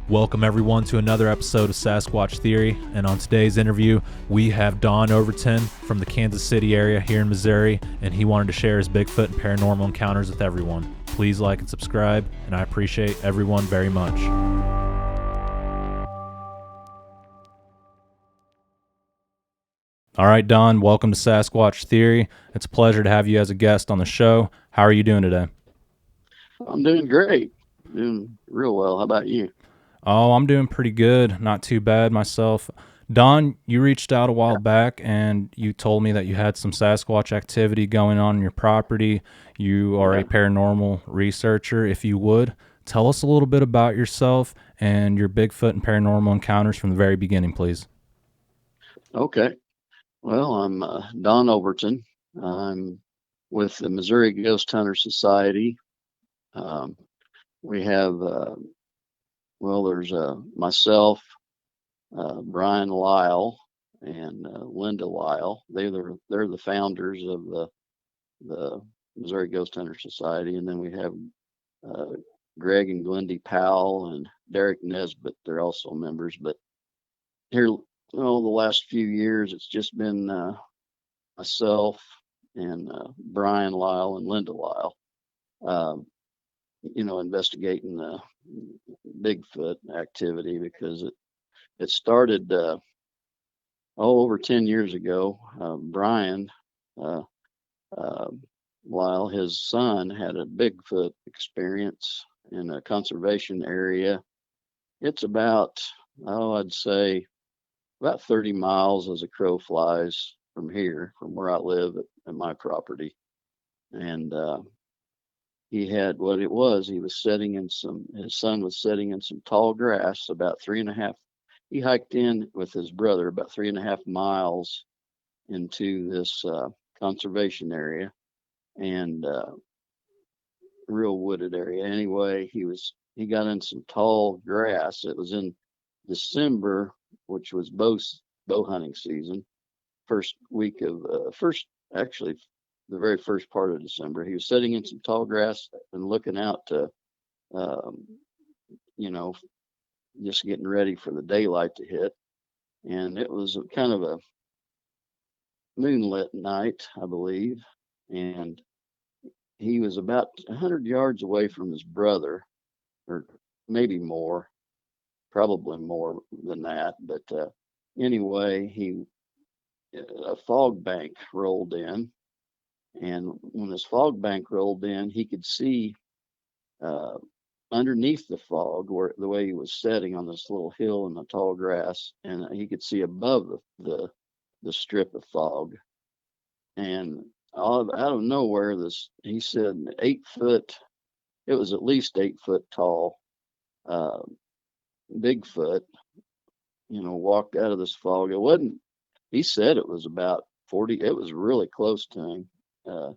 Welcome everyone to another episode of Sasquatch Theory, and on today's interview we have Don Overton from the Kansas City area here in Missouri, and he wanted to share his Bigfoot and paranormal encounters with everyone. Please like and subscribe, and I appreciate everyone very much. All right, Don, welcome to Sasquatch Theory. It's a pleasure to have you as a guest on the show. How are you doing today? I'm doing great. Doing real well. How about you? Oh, I'm doing pretty good. Not too bad myself. Don, you reached out a while back and you told me that you had some Sasquatch activity going on in your property. You are a Yeah. paranormal researcher. If you would, tell us a little bit about yourself and your Bigfoot and paranormal encounters from the very beginning, please. Okay. Well, I'm Don Overton. I'm with the Missouri Ghost Hunter Society. Um, we have, there's myself, Brian Lyle, and Linda Lyle. They're the founders of the Missouri Ghost Hunter Society, and then we have uh, Greg and Glendy Powell and Derek Nesbitt. They're also members, but here, the last few years, it's just been myself and Brian Lyle and Linda Lyle, um, investigating the Bigfoot activity because it started over 10 years ago. Brian uh, uh, Lyle, his son, had a Bigfoot experience in a conservation area. It's about, I'd say, about 30 miles as a crow flies from here, from where I live at my property. And he had what it was. He was sitting in his son was sitting in some tall grass about three and a half. He hiked in with his brother about 3.5 miles into this conservation area and real wooded area. Anyway, he got in some tall grass. It was in December, which was bow hunting season, first week of first actually the very first part of December. He was sitting in some tall grass and looking out to, um, you know, just getting ready for the daylight to hit. And it was kind of a moonlit night, I believe. And he was about 100 yards away from his brother, or maybe more, probably more than that. But anyway, a fog bank rolled in, and when this fog bank rolled in, he could see uh, underneath the fog, where the way he was sitting on this little hill in the tall grass, and he could see above the strip of fog. And out of nowhere, this he said 8 foot. It was at least 8 foot tall. Uh, Bigfoot, walked out of this fog. It wasn't. He said it was about 40. It was really close to him, uh,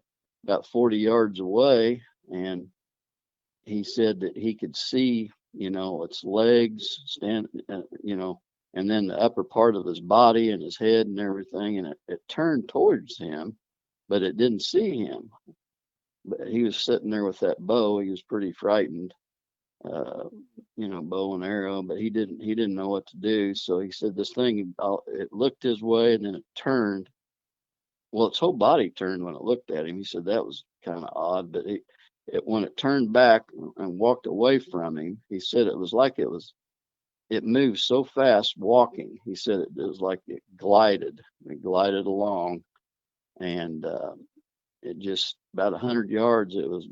about 40 yards away, and he said that he could see, its legs and then the upper part of his body and his head and everything, and it turned towards him, but it didn't see him. But he was sitting there with that bow. He was pretty frightened, uh, bow and arrow, but he didn't know what to do. So he said this thing, it looked his way and then it turned. Well, its whole body turned when it looked at him. He said that was kind of odd, but when it turned back and walked away from him, he said it moved so fast walking. He said it was like it glided along, and it just about 100 yards. It was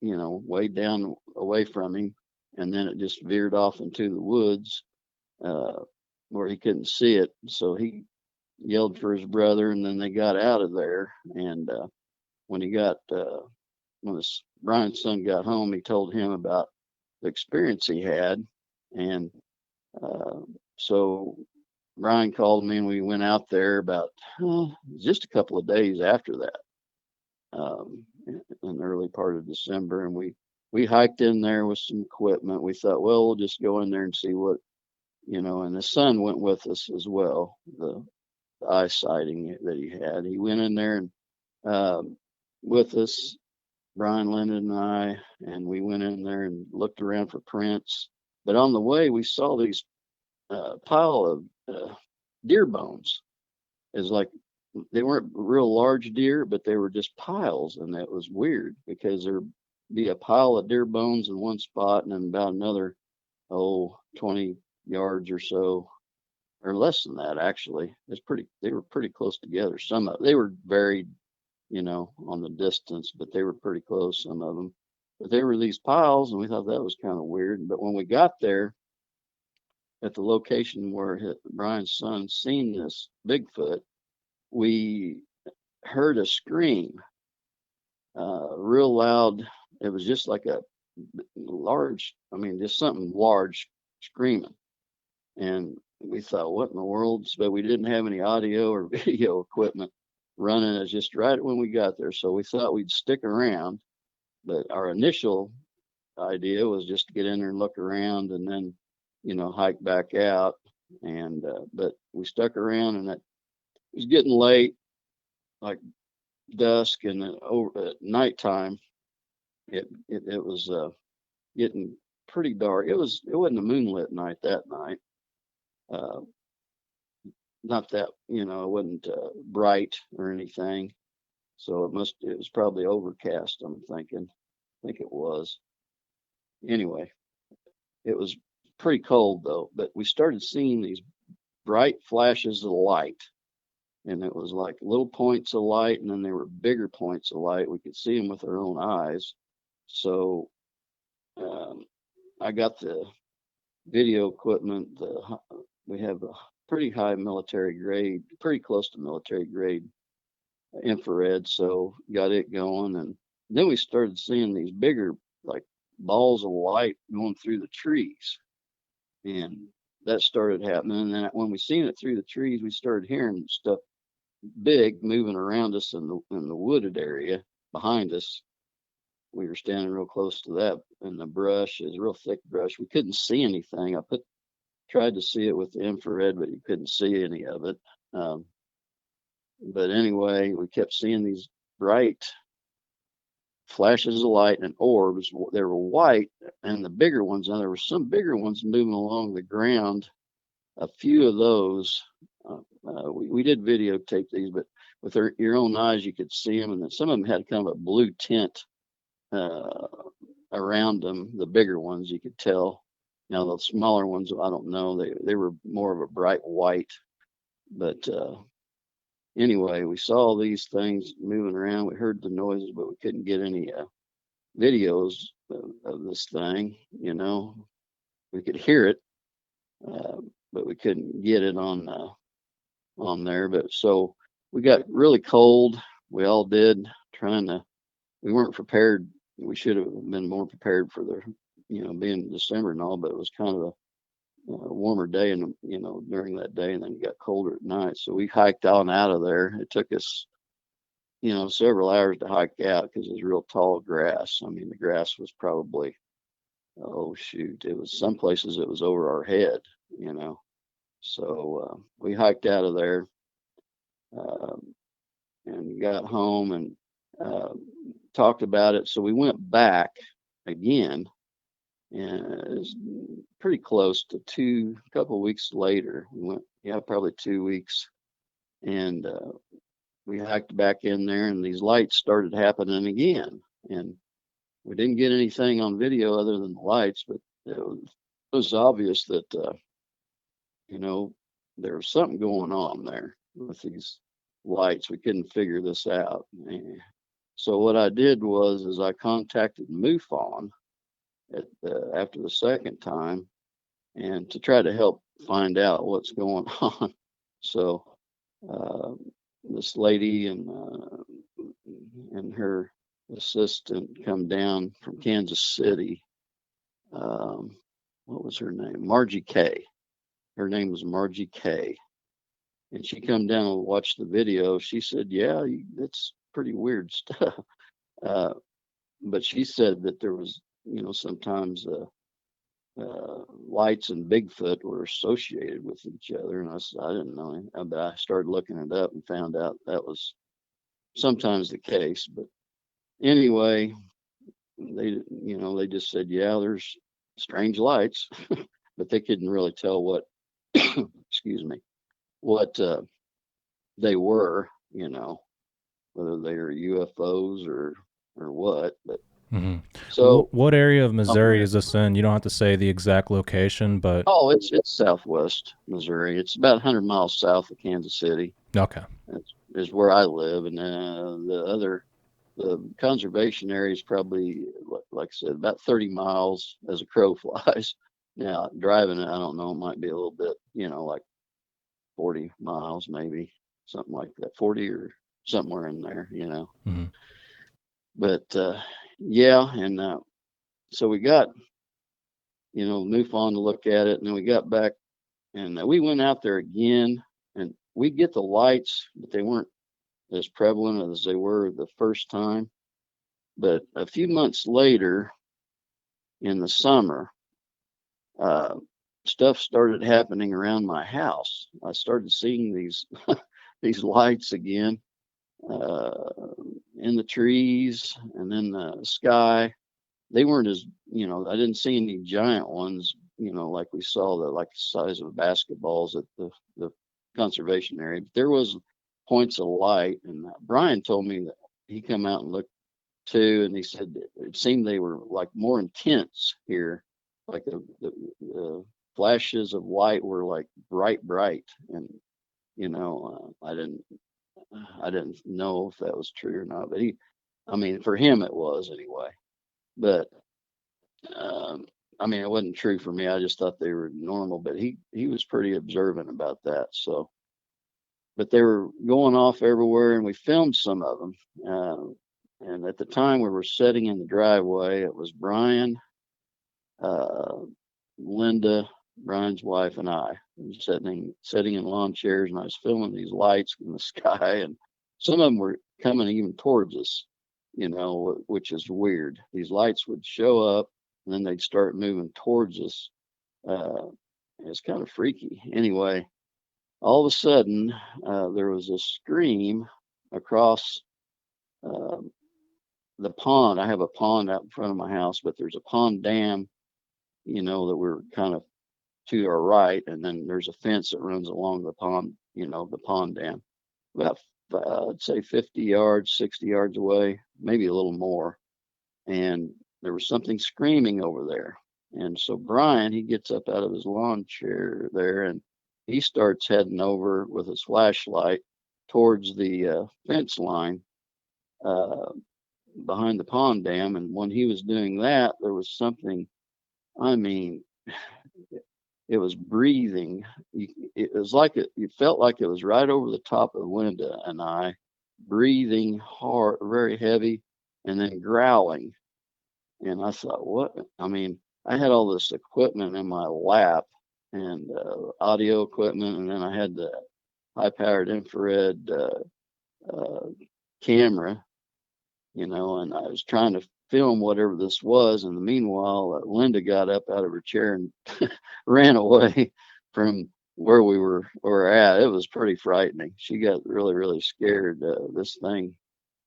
way down away from him, and then it just veered off into the woods uh, where he couldn't see it. So he yelled for his brother, and then they got out of there. And when he got when his Brian's son got home, he told him about the experience he had, and uh, so Brian called me, and we went out there about just a couple of days after that, in the early part of December, and we hiked in there with some equipment. We thought, well, we'll just go in there and see what. And the son went with us as well. The eye sighting that he had, he went in there and with us, Brian, Lennon, and I, and we went in there and looked around for prints. But on the way, we saw these pile of deer bones. It's like they weren't real large deer, but they were just piles, and that was weird because there'd be a pile of deer bones in one spot, and then about another 20 yards or so, or less than that actually. They were pretty close together. They were varied, on the distance, but they were pretty close, some of them. But they were these piles, and we thought that was kind of weird. But when we got there at the location where Brian's son seen this Bigfoot, we heard a scream, real loud. It was just like a large, just something large screaming. And we thought, what in the world? But we didn't have any audio or video equipment running. It's just right when we got there. So we thought we'd stick around. But our initial idea was just to get in there and look around and then, hike back out. And, but we stuck around, and it was getting late, like dusk, and then over at nighttime, it was getting pretty dark. It wasn't a moonlit night that night. Not that, it wasn't bright or anything. So it was probably overcast, I'm thinking. I think it was. Anyway, it was pretty cold though, but we started seeing these bright flashes of light. And it was like little points of light, and then there were bigger points of light. We could see them with our own eyes. So I got the video equipment. We have a pretty high military grade, pretty close to military grade infrared. So got it going. And then we started seeing these bigger, like balls of light going through the trees. And that started happening. And then when we seen it through the trees, we started hearing stuff big moving around us in the wooded area behind us. We were standing real close to that, and the brush is real thick brush. We couldn't see anything. Tried to see it with the infrared, but you couldn't see any of it. But anyway, we kept seeing these bright flashes of light and orbs. They were white, and the bigger ones, and there were some bigger ones moving along the ground. A few of those, we did videotape these, but with your own eyes, you could see them. And then some of them had kind of a blue tint around them. The bigger ones, you could tell. Now, the smaller ones, I don't know. They were more of a bright white. But anyway, we saw these things moving around. We heard the noises, but we couldn't get any videos of this thing. We could hear it, but we couldn't get it on there. But so we got really cold. We all did, we weren't prepared. We should have been more prepared for being December and all, but it was kind of a warmer day, and during that day, and then it got colder at night. So we hiked on out of there. It took us several hours to hike out because it was real tall grass. The grass was probably, it was some places it was over our head. So we hiked out of there and got home and talked about it. So we went back again, and it was pretty close to a couple of weeks later. We went, probably 2 weeks, and we hiked back in there, and these lights started happening again. And we didn't get anything on video other than the lights, but it was obvious that there was something going on there with these lights. We couldn't figure this out. So what I did is I contacted MUFON after the second time, and to try to help find out what's going on. So this lady and her assistant come down from Kansas City. What was her name? Margie K. Her name was Margie K. And she come down and watched the video. She said, yeah, it's pretty weird stuff. But she said that there was, sometimes lights and Bigfoot were associated with each other. And I said, I didn't know. But I started looking it up and found out that was sometimes the case. But anyway, they just said, yeah, there's strange lights, but they couldn't really tell what, excuse me, what they were, whether they were UFOs or what. But Mm-hmm. so What area of I'm Missouri there. is this in? You don't have to say the exact location, but Oh, it's southwest Missouri. It's about 100 miles south of Kansas City. okay. That's is where I live, and the conservation area is probably, like I said, about 30 miles as a crow flies. Now driving it, I don't know, it might be a little bit, like 40 miles, maybe something like that, 40 or somewhere in there. Mm-hmm. But yeah, and so we got, MUFON to look at it, and then we got back, and we went out there again, and we get the lights, but they weren't as prevalent as they were the first time. But a few months later, in the summer, uh, stuff started happening around my house. I started seeing these these lights again, uh, in the trees and in the sky. They weren't as, I didn't see any giant ones, like we saw, like the size of basketballs at the conservation area. But there was points of light, and Brian told me that he come out and looked too, and he said it seemed they were like more intense here, like the flashes of light were like bright, and I didn't know if that was true or not, but I mean, for him it was anyway. But um, I mean, it wasn't true for me. I just thought they were normal, but he was pretty observant about that. So, but they were going off everywhere, and we filmed some of them. And at the time, we were sitting in the driveway. It was Brian, uh, Linda, Brian's wife, and I sitting in lawn chairs, and I was filming these lights in the sky, and some of them were coming even towards us, which is weird. These lights would show up, and then they'd start moving towards us. Uh, it's kind of freaky. Anyway, all of a sudden, there was a scream across uh, the pond. I have a pond out in front of my house, but there's a pond dam, that we're kind of to our right, and then there's a fence that runs along the pond, the pond dam, about I'd say 50 yards, 60 yards away, maybe a little more. And there was something screaming over there. And so Brian, he gets up out of his lawn chair there, and he starts heading over with his flashlight towards the fence line uh, behind the pond dam. And when he was doing that, there was something, I mean, it was breathing. It was like you felt like it was right over the top of Linda and I, breathing hard, very heavy, and then growling. And I thought, what? I mean, I had all this equipment in my lap, and audio equipment, and then I had the high-powered infrared uh, camera, and I was trying to film whatever this was. And meanwhile, Linda got up out of her chair and ran away from where we were at. It was pretty frightening. She got really, really scared. This thing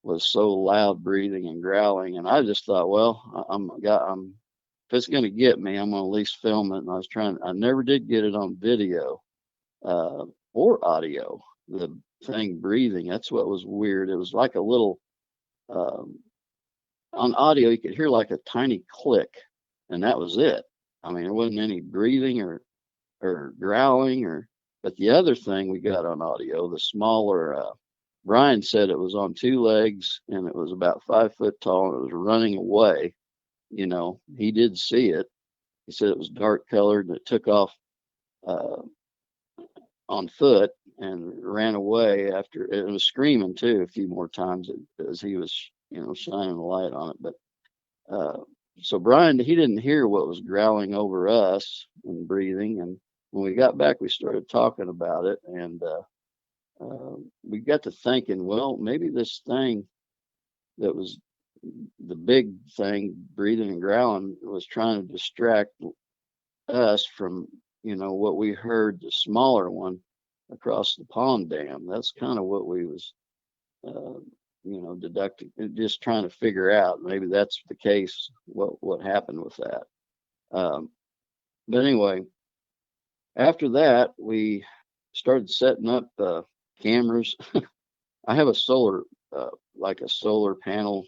was so loud, breathing and growling, and I just thought, well, if it's going to get me, I'm going to at least film it. And I never did get it on video or audio. The thing breathing, that's what was weird. It was like a little, um, on audio, you could hear like a tiny click, and that was it. I mean, there wasn't any breathing or growling but the other thing we got on audio, the smaller, Brian said it was on two legs and it was about 5 foot tall and it was running away. He did see it. He said it was dark colored and it took off uh, on foot and ran away after it was screaming too a few more times as he was, shining the light on it. But so Brian, he didn't hear what was growling over us and breathing. And when we got back, we started talking about it, and we got to thinking, well, maybe this thing that was the big thing breathing and growling was trying to distract us from, what we heard, the smaller one across the pond dam. That's kind of what we was, deducting, just trying to figure out. Maybe that's the case. What happened with that? Um, but anyway, after that, we started setting up cameras. I have a solar, like a solar panel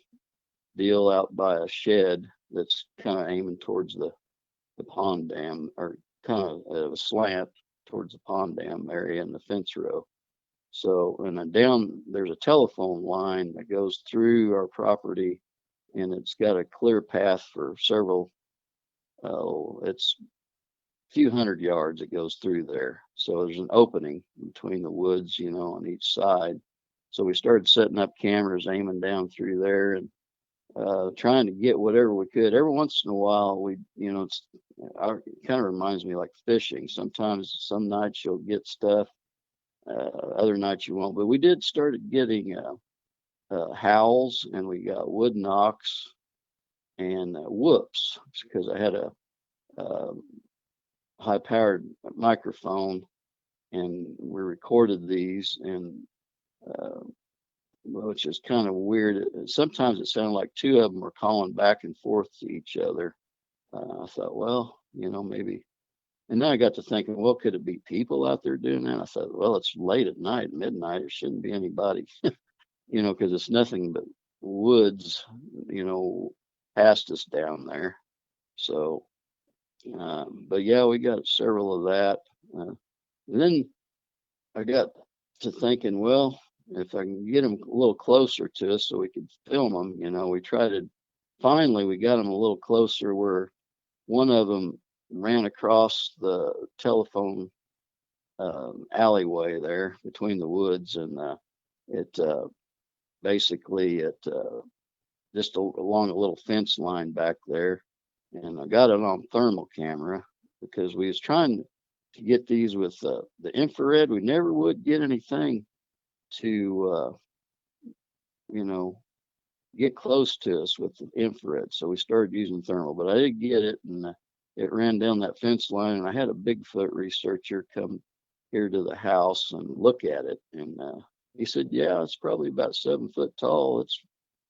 deal out by a shed that's kind of aiming towards the pond dam, or kind of a slant towards the pond dam area in the fence row. So, and then down there's a telephone line that goes through our property, and it's got a clear path for several. It's a few hundred yards it goes through there. So there's an opening between the woods, on each side. So we started setting up cameras, aiming down through there, and trying to get whatever we could. Every once in a while, it kind of reminds me like fishing. Sometimes, some nights you'll get stuff, other nights you won't. But we did started getting howls, and we got wood knocks and whoops, because I had a high-powered microphone, and we recorded these, and which is kind of weird. Sometimes it sounded like two of them were calling back and forth to each other. I thought, well, maybe. And then I got to thinking, well, could it be people out there doing that? I thought, well, it's late at night, midnight. There shouldn't be anybody, because it's nothing but woods, past us down there. So, but yeah, we got several of that. Then I got to thinking, well, if I can get them a little closer to us so we could film them, we finally we got them a little closer, where one of them ran across the telephone alleyway there between the woods, and it basically just along a little fence line back there, and I got it on thermal camera, because we was trying to get these with the infrared. We never would get anything to get close to us with the infrared, so we started using thermal. But I did get it, and it ran down that fence line, and I had a Bigfoot researcher come here to the house and look at it, and he said, yeah, it's probably about 7 foot tall. It's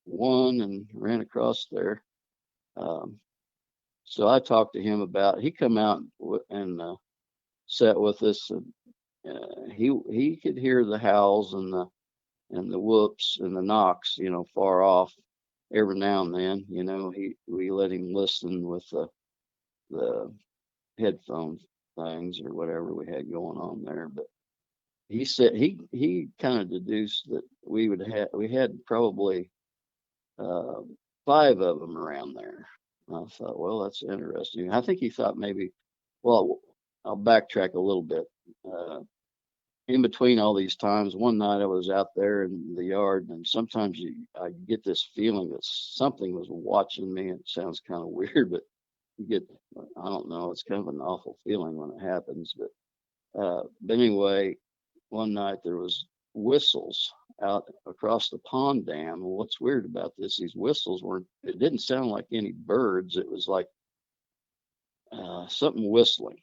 one, and ran across there. So I talked to him about, he come out and sat with us, and he could hear the howls and the whoops and the knocks, far off every now and then. We let him listen with the headphone things or whatever we had going on there. But he said he kind of deduced that we had probably 5 of them around there. And I thought, well, that's interesting. I think he thought maybe, well, I'll backtrack a little bit. In between all these times, one night I was out there in the yard, and sometimes I get this feeling that something was watching me. It sounds kind of weird, but I don't know, it's kind of an awful feeling when it happens. But anyway, one night there was whistles out across the pond dam. And what's weird about this, these whistles it didn't sound like any birds. It was like something whistling.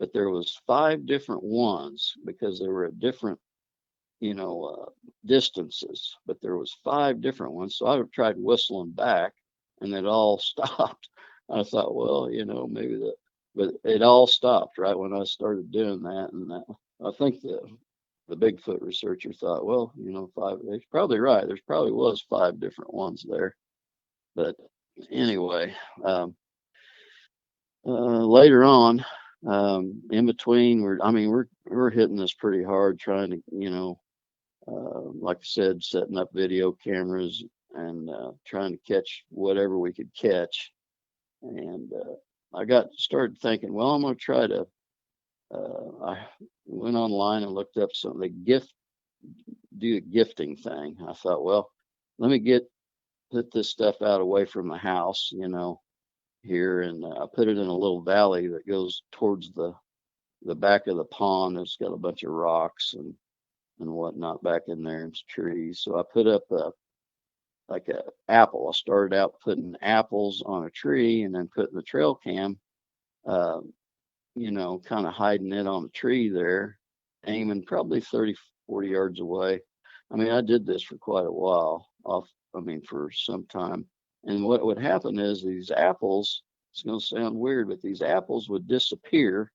But there was 5 different ones, because they were at different, distances. But there was 5 different ones. So I tried whistling back, and it all stopped. I thought, well, maybe but it all stopped right when I started doing that. And I think the Bigfoot researcher thought, well, 5. He's probably right. There's probably was 5 different ones there. But anyway, later on, in between, we're hitting this pretty hard, trying to, like I said, setting up video cameras and trying to catch whatever we could catch. And I started thinking, well, I'm going to try to. I went online and looked up do a gifting thing. I thought, well, let me put this stuff out away from the house, here, and I put it in a little valley that goes towards the back of the pond. It's got a bunch of rocks and whatnot back in there, and trees. So I put up like a apple. I started out putting apples on a tree, and then putting the trail cam, kind of hiding it on the tree there, aiming probably 30, 40 yards away. I did this for quite a while for some time. And what would happen is these apples it's going to sound weird, but these apples would disappear,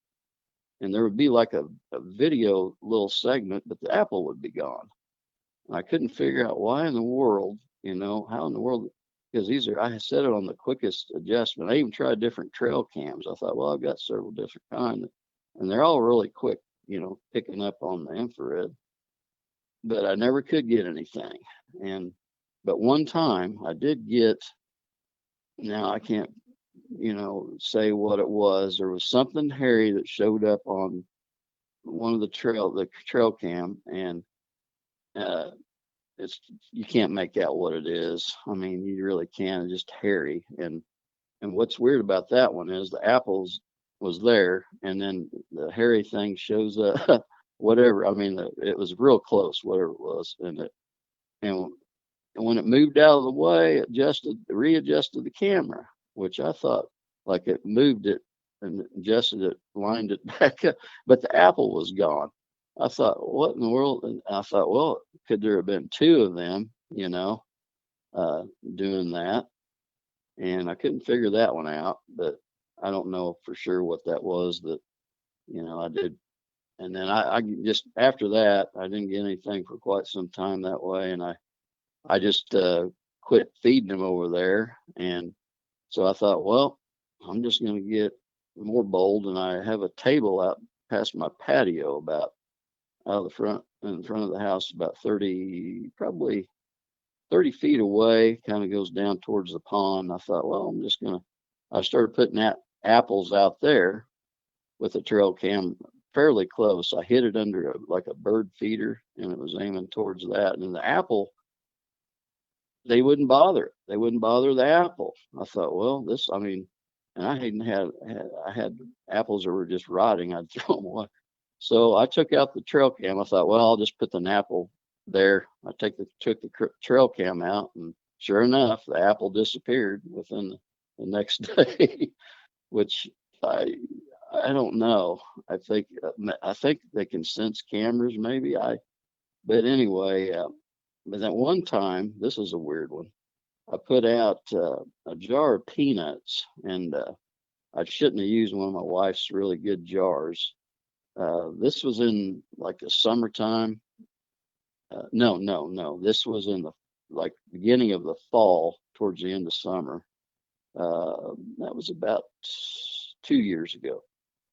and there would be like a video little segment, but the apple would be gone. And I couldn't figure out why in the world, how in the world, because I set it on the quickest adjustment. I even tried different trail cams. I thought, well, I've got several different kinds, and they're all really quick, picking up on the infrared. But I never could get anything. But one time I did get, now I can't, say what it was. There was something hairy that showed up on one of the trail cam, and you can't make out what it is. I mean, you really can't. It's just hairy. And what's weird about that one is the apples was there, and then the hairy thing shows up. Whatever. I mean, it was real close, whatever it was, and when it moved out of the way, it readjusted the camera, which I thought like it moved it and adjusted it, lined it back up, but the apple was gone. I thought, what in the world? And I thought, well, could there have been two of them, doing that? And I couldn't figure that one out, but I don't know for sure what that was that, I did. And then I just, after that, I didn't get anything for quite some time that way. And I just quit feeding them over there. And so I thought, well, I'm just going to get more bold. And I have a table out past my patio about out of the front, in front of the house, about probably 30 feet away, kind of goes down towards the pond. I thought, well, I started putting apples out there with a trail cam fairly close. I hit it under like a bird feeder, and it was aiming towards that. And the apple, they wouldn't bother it. They wouldn't bother the apple. I thought, well, and I had apples that were just rotting. I'd throw them away. So I took out the trail cam. I thought, well, I'll just put an apple there. I took the trail cam out, and sure enough, the apple disappeared within the next day, which I don't know. I think they can sense cameras, maybe. But anyway, but that one time, this is a weird one. I put out a jar of peanuts, and I shouldn't have used one of my wife's really good jars. This was in like the summertime. No. This was in the beginning of the fall, towards the end of summer. That was about 2 years ago.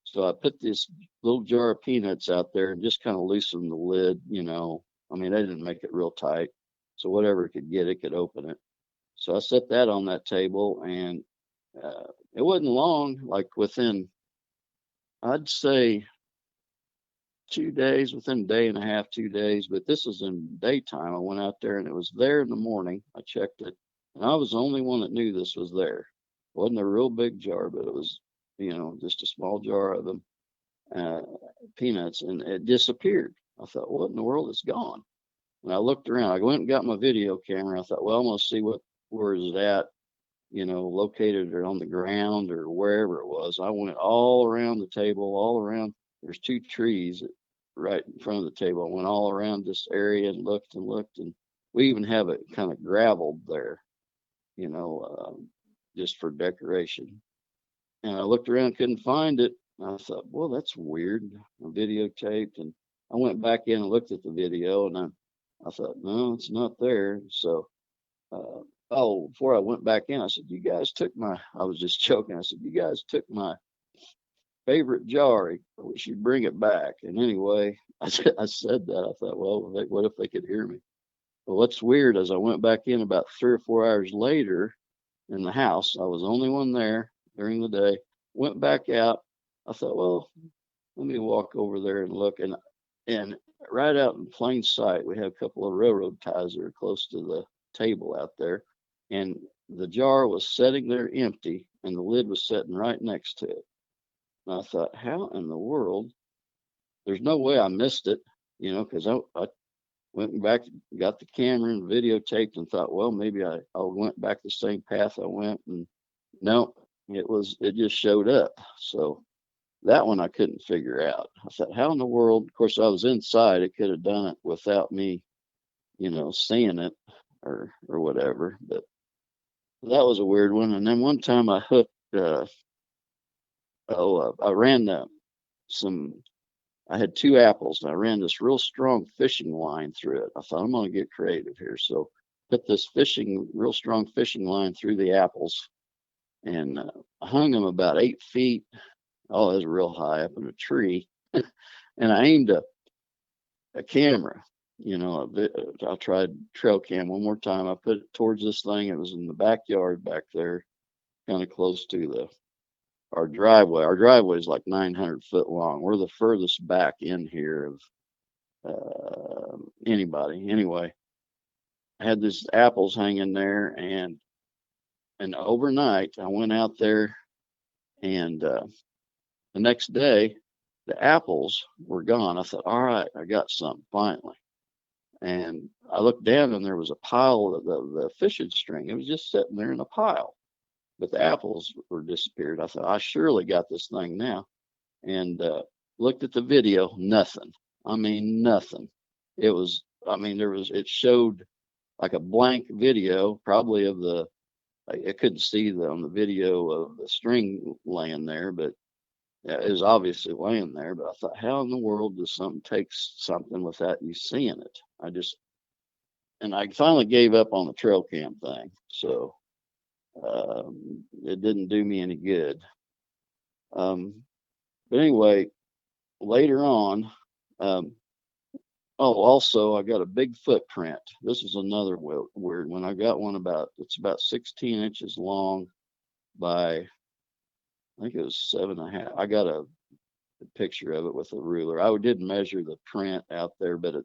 So I put this little jar of peanuts out there and just kind of loosened the lid, I mean, I didn't make it real tight. So whatever it could get, it could open it. So I set that on that table, and it wasn't long, like within, I'd say 2 days, within a day and a half, 2 days, but this was in daytime. I went out there and it was there in the morning. I checked it, and I was the only one that knew this was there. It wasn't a real big jar, but it was, just a small jar of them, peanuts, and it disappeared. I thought, what in the world? It's gone. And I looked around. I went and got my video camera. I thought, well, I'm going to see where is it at, located or on the ground or wherever it was. I went all around the table, all around. There's 2 trees right in front of the table. I went all around this area and looked, and we even have it kind of gravelled there, just for decoration. And I looked around, couldn't find it. And I thought, well, that's weird. I videotaped, and I went back in and looked at the video, and I thought, no, it's not there. So, before I went back in, I said, I was just joking. I said, you guys took my favorite jar. We should bring it back. And anyway, I said that. I thought, well, what if they could hear me? Well, what's weird is I went back in about 3 or 4 hours later in the house. I was the only one there during the day. Went back out. I thought, well, let me walk over there and look. And right out in plain sight, we have a couple of railroad ties that are close to the table out there. And the jar was sitting there empty, and the lid was sitting right next to it. And I thought, how in the world? There's no way I missed it, because I went back, got the camera and videotaped, and thought, well, maybe I went back the same path I went, and no, it just showed up. So that one I couldn't figure out. I thought, how in the world? Of course, I was inside. It could have done it without me, seeing it or whatever. But that was a weird one. And then one time I hooked uh, I ran some. I had two apples, and I ran this real strong fishing line through it. I thought I'm going to get creative here, so put this real strong fishing line through the apples, and hung them about 8 feet. Oh, it was real high up in a tree, and I aimed a camera. I tried trail cam one more time. I put it towards this thing. It was in the backyard back there, kind of close to our driveway. Our driveway is like 900 foot long. We're the furthest back in here of anybody. Anyway, I had these apples hanging there, and overnight I went out there, and the next day the apples were gone. I thought, all right, I got something finally. And I looked down, and there was a pile of the fishing string. It was just sitting there in a pile, but the apples were disappeared. I thought, I surely got this thing now. And looked at the video, nothing. I mean, nothing. It showed like a blank video, probably I couldn't see on the video of the string laying there, but yeah, it was obviously laying there. But I thought, how in the world does something take something without you seeing it? And I finally gave up on the trail cam thing. So it didn't do me any good. But anyway, later on, also I got a big footprint. This is another weird one. I got one it's about 16 inches long by, I think it was 7.5. I got a picture of it with a ruler. I didn't measure the print out there, but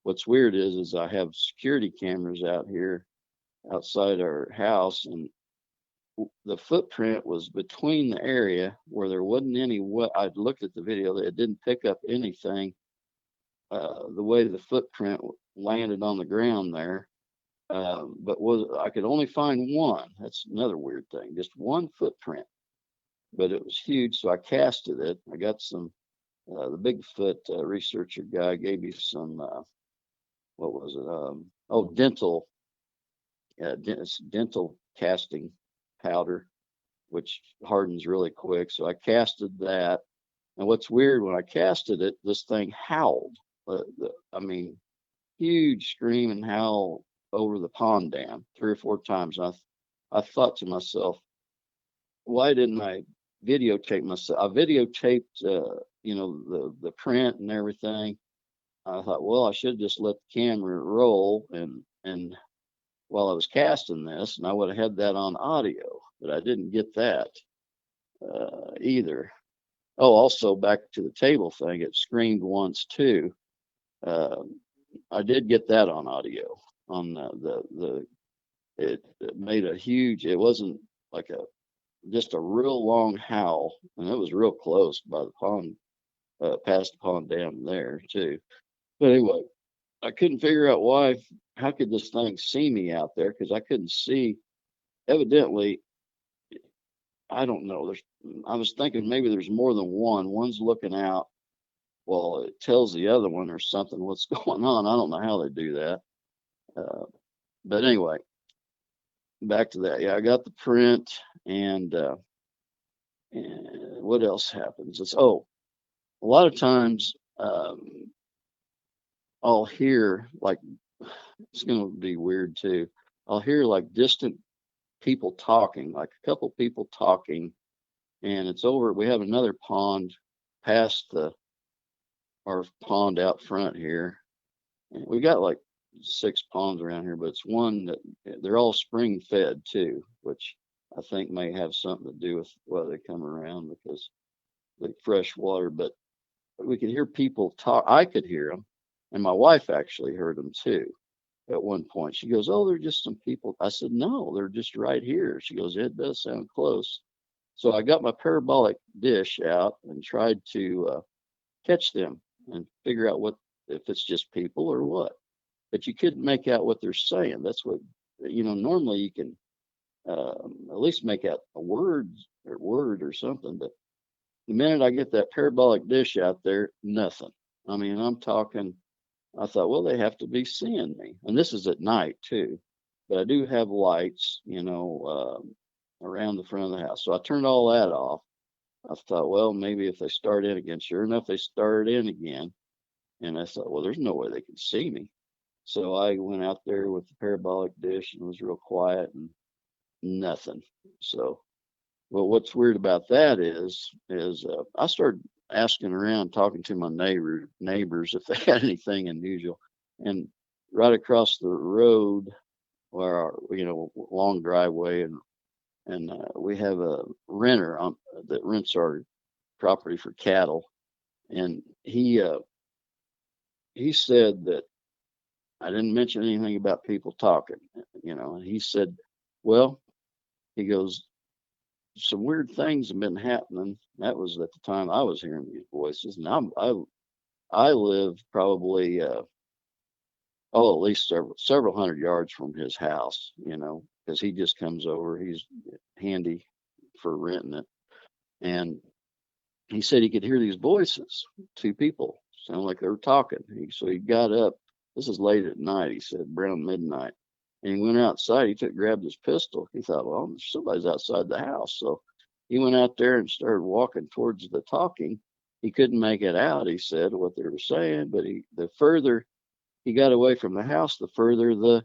what's weird is I have security cameras out here outside our house, and the footprint was between the area where there wasn't any. I'd looked at the video; it didn't pick up anything. The way the footprint landed on the ground there, but I could only find one. That's another weird thing. Just one footprint, but it was huge. So I casted it. I got some. The Bigfoot researcher guy gave me some. What was it? Dental. Dental casting powder, which hardens really quick. So I casted that. And what's weird, when I casted it, this thing howled. I mean, huge scream and howl over the pond dam 3 or 4 times. I thought to myself, why didn't I videotape myself? I videotaped, the print and everything. I thought, well, I should just let the camera roll and while I was casting this, and I would have had that on audio, but I didn't get that either. Oh, also back to the table thing, it screamed once too. I did get that on audio. On it made a huge. It wasn't like just a real long howl, and it was real close by the pond, past the pond dam there too. But anyway, I couldn't figure out why. How could this thing see me out there? Because I couldn't see. Evidently, I don't know. I was thinking maybe there's more than one. One's looking out. Well, it tells the other one or something what's going on. I don't know how they do that. But anyway, back to that. Yeah, I got the print, and what else happens? A lot of times I'll hear, like, it's going to be weird too. I'll hear like distant people talking, like a couple people talking, and it's over. We have another pond past our pond out front here. And we got like 6 ponds around here, but it's one that they're all spring fed too, which I think may have something to do with why they come around, because the fresh water. But we could hear people talk. I could hear them, and my wife actually heard them too. At one point, she goes, "Oh, they're just some people." I said, "No, they're just right here." She goes, "It does sound close." So I got my parabolic dish out and tried to catch them and figure out if it's just people or what. But you couldn't make out what they're saying. That's what, normally you can at least make out a word or something. But the minute I get that parabolic dish out there, nothing. I mean, I'm talking. I thought, well, they have to be seeing me. And this is at night too. But I do have lights, around the front of the house. So I turned all that off. I thought, well, maybe if they start in again. Sure enough, they started in again. And I thought, well, there's no way they can see me. So I went out there with the parabolic dish and was real quiet and nothing. So, well, what's weird about that is I started asking around, talking to my neighbors if they had anything unusual. And right across the road, where our, long driveway, and we have a renter that rents our property for cattle, and he said that I didn't mention anything about people talking, and he said, well, he goes, some weird things have been happening. That was at the time I was hearing these voices. And I live probably, at least several hundred yards from his house, because he just comes over. He's handy for renting it. And he said he could hear these voices, two people, sound like they were talking. So he got up. This is late at night, he said, around midnight. And he went outside. He grabbed his pistol. He thought, well, somebody's outside the house. So he went out there and started walking towards the talking. He couldn't make it out, he said, what they were saying. But the further he got away from the house, the further the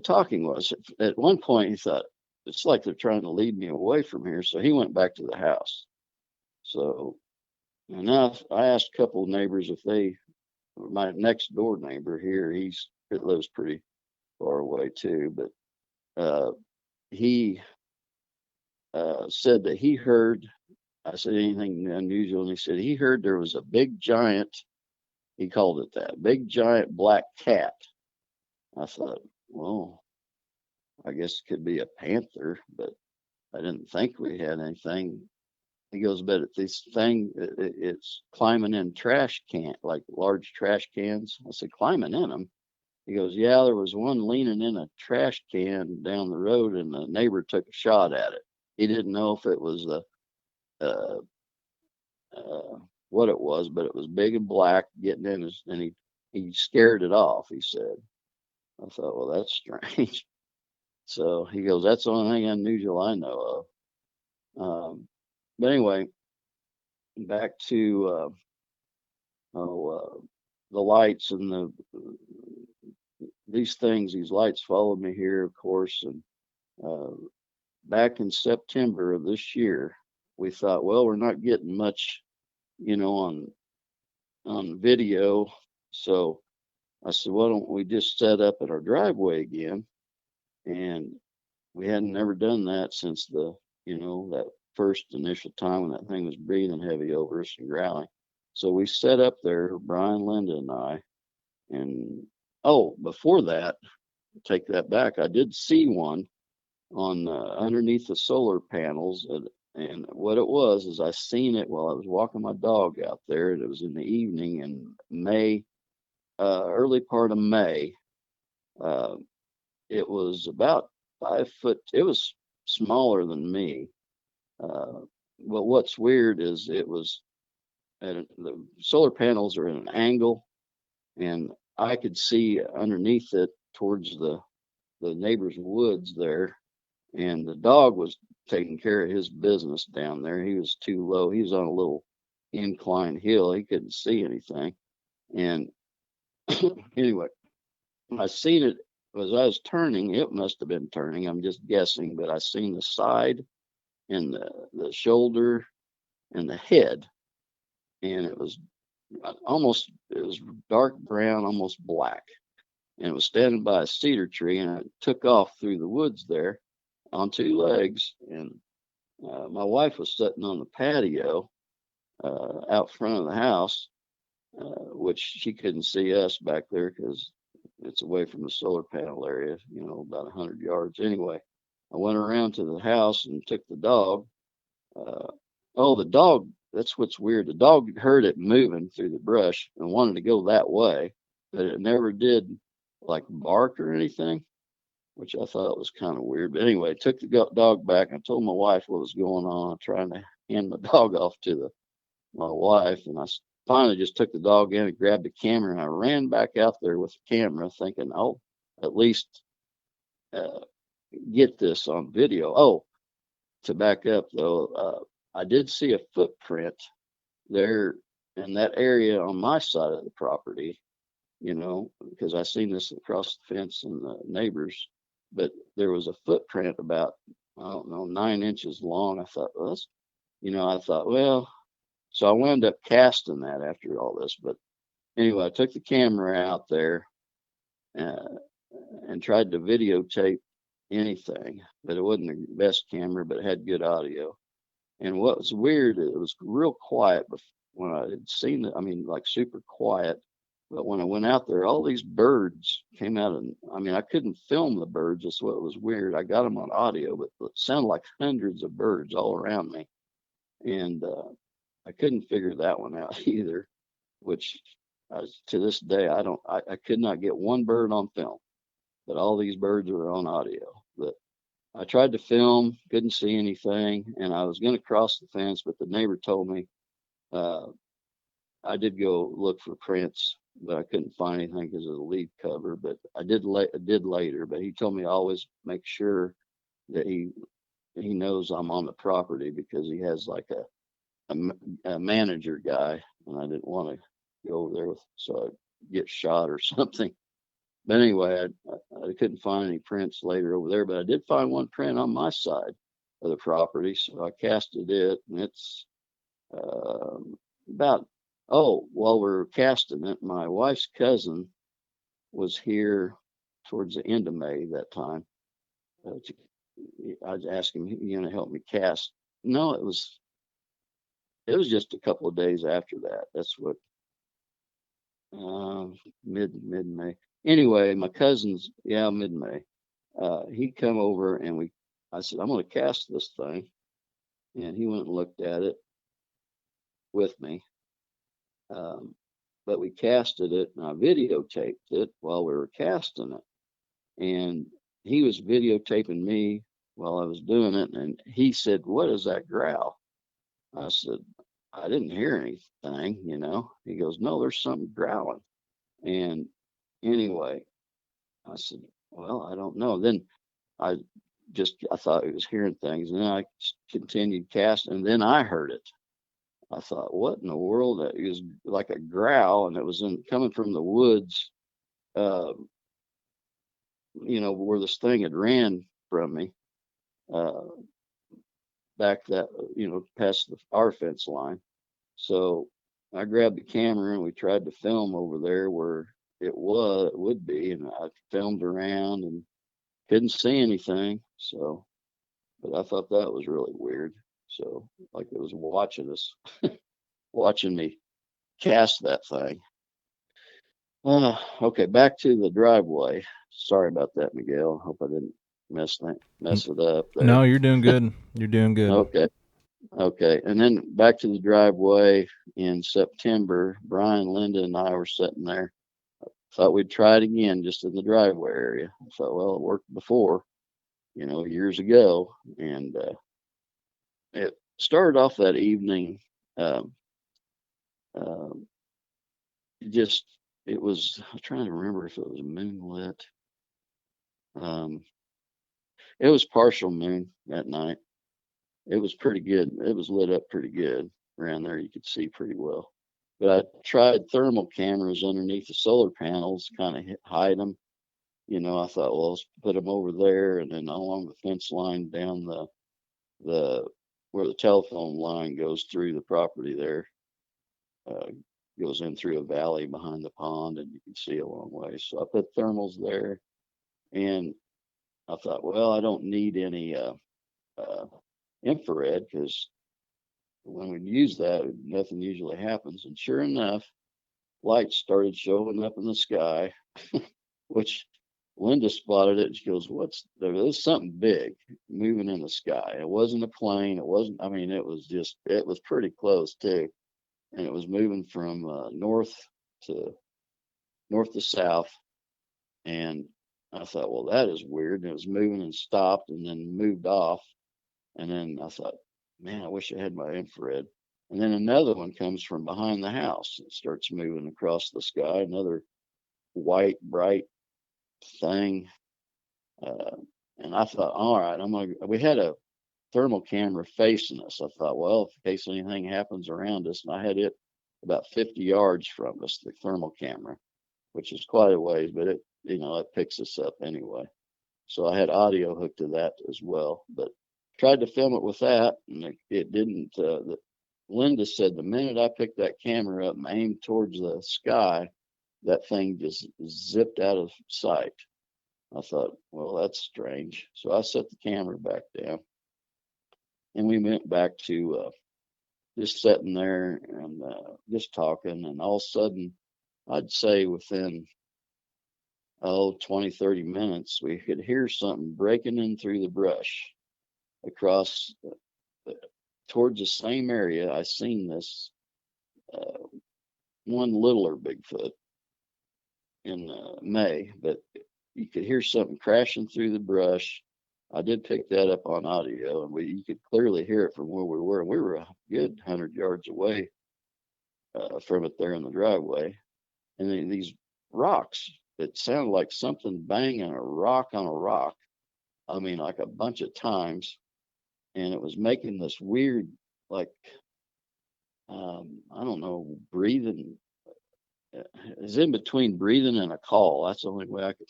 talking was. At one point, he thought, it's like they're trying to lead me away from here. So he went back to the house. So, and now I asked a couple of neighbors my next door neighbor here, it lives pretty far away too, but he said that he heard, I said, anything unusual? And he said he heard there was a big giant, he called it that, big giant black cat. I thought, well, I guess it could be a panther, but I didn't think we had anything. He goes, but this thing, it's climbing in trash like large trash cans. I said, climbing in them? He goes, yeah, there was one leaning in a trash can down the road, and the neighbor took a shot at it. He didn't know if it was what it was, but it was big and black, getting in and he scared it off, he said. I thought, well, that's strange. So he goes, that's the only thing unusual I know of. But anyway, back to the lights and these lights followed me here, of course. And back in September of this year, we thought, well, we're not getting much, on video. So I said, why don't we just set up at our driveway again? And we hadn't never done that since that first initial time when that thing was breathing heavy over us and growling. So we set up there, Brian, Linda, and I. And before that, take that back, I did see one on underneath the solar panels, and what it was is I seen it while I was walking my dog out there, and it was in the evening in May, early part of May. It was about 5 foot. It was smaller than me. But what's weird is it was the solar panels are at an angle, and I could see underneath it towards the neighbor's woods there, and the dog was taking care of his business down there. He was too low. He was on a little incline hill. He couldn't see anything. And anyway, I seen it as I was turning. It must have been turning. I'm just guessing, but I seen the side and the shoulder and the head, and it was dark brown, almost black, and it was standing by a cedar tree, and it took off through the woods there on two legs. And my wife was sitting on the patio out front of the house, which she couldn't see us back there because it's away from the solar panel area, about 100 yards. Anyway, I went around to the house and took the dog. The dog, that's what's weird. The dog heard it moving through the brush and wanted to go that way, but it never did like bark or anything, which I thought was kind of weird. But anyway, took the dog back. I told my wife what was going on. I'm trying to hand my dog off to my wife, and I finally just took the dog in and grabbed the camera, and I ran back out there with the camera thinking, I'll at least get this on video. to back up though, I did see a footprint there in that area on my side of the property, because I seen this across the fence and the neighbors, but there was a footprint about, I don't know, 9 inches long. I thought, well, well, so I wound up casting that after all this. But anyway, I took the camera out there uh, and tried to videotape anything, but it wasn't the best camera, but it had good audio. And what was weird, it was real quiet when I had seen it. I mean, like super quiet. But when I went out there, all these birds came out, and I mean, I couldn't film the birds. That's what was weird. I got them on audio, but it sounded like hundreds of birds all around me, and I couldn't figure that one out either. Which, to this day, I could not get one bird on film, but all these birds were on audio. But I tried to film, couldn't see anything, and I was going to cross the fence, but the neighbor told me uh, I did go look for prints, but I couldn't find anything because of the leaf cover. But I did later. But he told me always make sure that he knows I'm on the property because he has like a manager guy, and I didn't want to go over there so I'd get shot or something. But anyway, I couldn't find any prints later over there, but I did find one print on my side of the property, so I casted it, and it's about, while we were casting it, my wife's cousin was here towards the end of May that time. I was asking him, you know, help me cast. No, it was just a couple of days after that. That's what, mid May. Anyway, my cousin's, mid May. He come over and I said, I'm going to cast this thing, and he went and looked at it with me. But we casted it, and I videotaped it while we were casting it, and he was videotaping me while I was doing it, and he said, "What is that growl?" I said, "I didn't hear anything, you know." He goes, "No, there's something growling." And anyway, I said, "Well, I don't know." Then I I thought he was hearing things, and then I continued casting, and then I heard it. I thought, what in the world? It was like a growl, and it was coming from the woods, uh, where this thing had ran from me, uh, back past our fence line. So I grabbed the camera and we tried to film over there where it would be, and I filmed around and couldn't see anything. So, but I thought that was really weird. So, like it was watching us, watching me cast that thing. Okay, back to the driveway. Sorry about that, Miguel. Hope I didn't mess it up there. No, you're doing good. You're doing good. Okay. And then back to the driveway in September, Brian, Linda, and I were sitting there. Thought we'd try it again just in the driveway area. I thought, well, it worked before, years ago. And it started off that evening. Um, um, it was, I'm trying to remember if it was moonlit. It was partial moon that night. It was pretty good. It was lit up pretty good around there. You could see pretty well. But I tried thermal cameras underneath the solar panels, kind of hide them. I thought, well, let's put them over there, and then along the fence line down the where the telephone line goes through the property there, goes in through a valley behind the pond, and you can see a long way. So I put thermals there, and I thought, well, I don't need any infrared, because when we use that, nothing usually happens. And sure enough, lights started showing up in the sky, which Linda spotted it. And she goes, there's something big moving in the sky. It wasn't a plane. It wasn't, I mean, it was pretty close too. And it was moving from north to south. And I thought, well, that is weird. And it was moving and stopped and then moved off. And then I thought, man, I wish I had my infrared. And then another one comes from behind the house. It starts moving across the sky, another white, bright thing. And I thought, all right, we had a thermal camera facing us. I thought, well, in case anything happens around us, and I had it about 50 yards from us, the thermal camera, which is quite a ways, but it picks us up anyway. So I had audio hooked to that as well, but tried to film it with that, and it didn't. Linda said the minute I picked that camera up and aimed towards the sky, that thing just zipped out of sight. I thought, well, that's strange. So I set the camera back down, and we went back to just sitting there and just talking. And all of a sudden, I'd say within 20, 30 minutes, we could hear something breaking in through the brush across towards the same area. I seen this one littler Bigfoot in May, but you could hear something crashing through the brush. I did pick that up on audio, and you could clearly hear it from where we were. And we were a good 100 yards away from it there in the driveway. And then these rocks, it sounded like something banging a rock on a rock. I mean, like a bunch of times. And it was making this weird, like, I don't know, breathing. It's in between breathing and a call. That's the only way I could.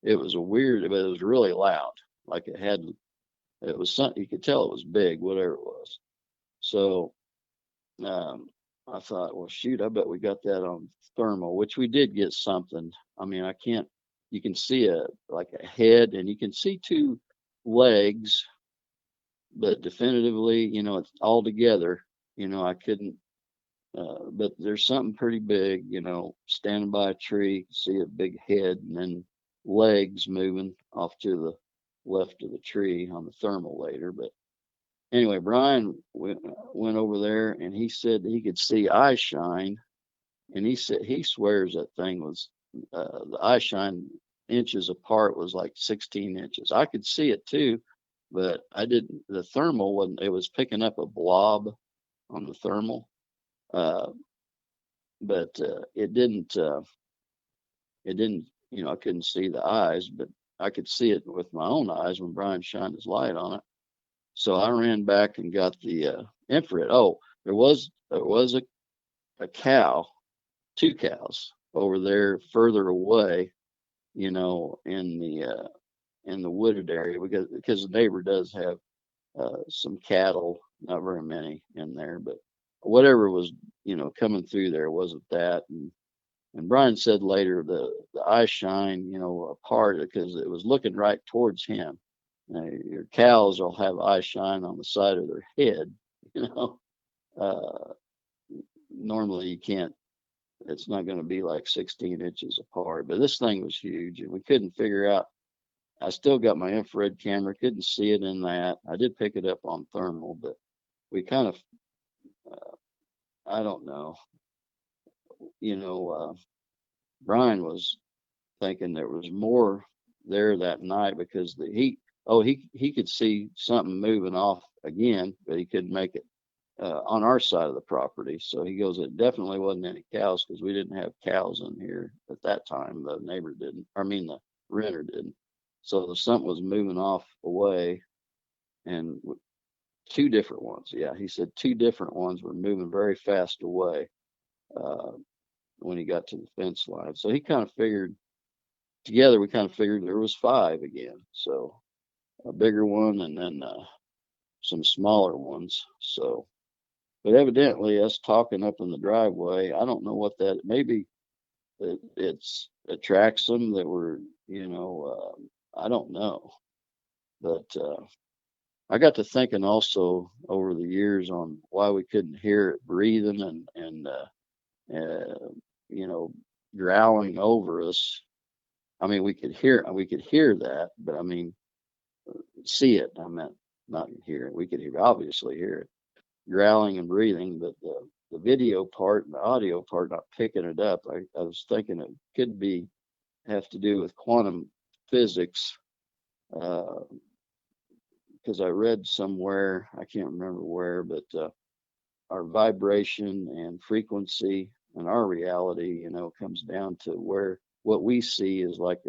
It was but it was really loud. Like it was something, you could tell it was big, whatever it was. So I thought, well, shoot, I bet we got that on thermal, which we did get something. I mean, you can see like a head, and you can see two legs, but definitively, it's all together. I couldn't, but there's something pretty big, standing by a tree, see a big head, and then legs moving off to the left of the tree on the thermal later. But anyway, Brian went over there, and he said he could see eye shine, and he said he swears that thing was the eye shine inches apart was like 16 inches. I could see it too, but I didn't. The thermal wasn't. It was picking up a blob on the thermal, but it didn't. It didn't. I couldn't see the eyes, but I could see it with my own eyes when Brian shined his light on it. So I ran back and got the infrared. Oh, there was a cow, two cows over there further away, in the wooded area, because the neighbor does have some cattle, not very many in there, but whatever was coming through there wasn't that. And Brian said later the eye shine, apart because it was looking right towards him. Your cows will have eye shine on the side of their head, normally you can't. It's not going to be like 16 inches apart, but this thing was huge, and we couldn't figure out. I still got my infrared camera, couldn't see it in that. I did pick it up on thermal, but we kind of, I don't know, Brian was thinking there was more there that night because he could see something moving off again, but he couldn't make it on our side of the property. So he goes, it definitely wasn't any cows because we didn't have cows in here at that time. The neighbor didn't. I mean, the renter didn't. So something was moving off away, and two different ones. Yeah, he said two different ones were moving very fast away when he got to the fence line. So he kind of figured together. We kind of figured there was five again. So a bigger one and then some smaller ones. So, but evidently us talking up in the driveway, I don't know what that. Maybe it attracts them that were, I don't know. But I got to thinking also over the years on why we couldn't hear it breathing and growling over us. I mean, we could hear that, but I mean, see it. I meant not hear it. We could obviously hear it growling and breathing, but the video part and the audio part not picking it up. I was thinking it could have to do with quantum physics, because I read somewhere, I can't remember where, but our vibration and frequency and our reality, comes down to where what we see is like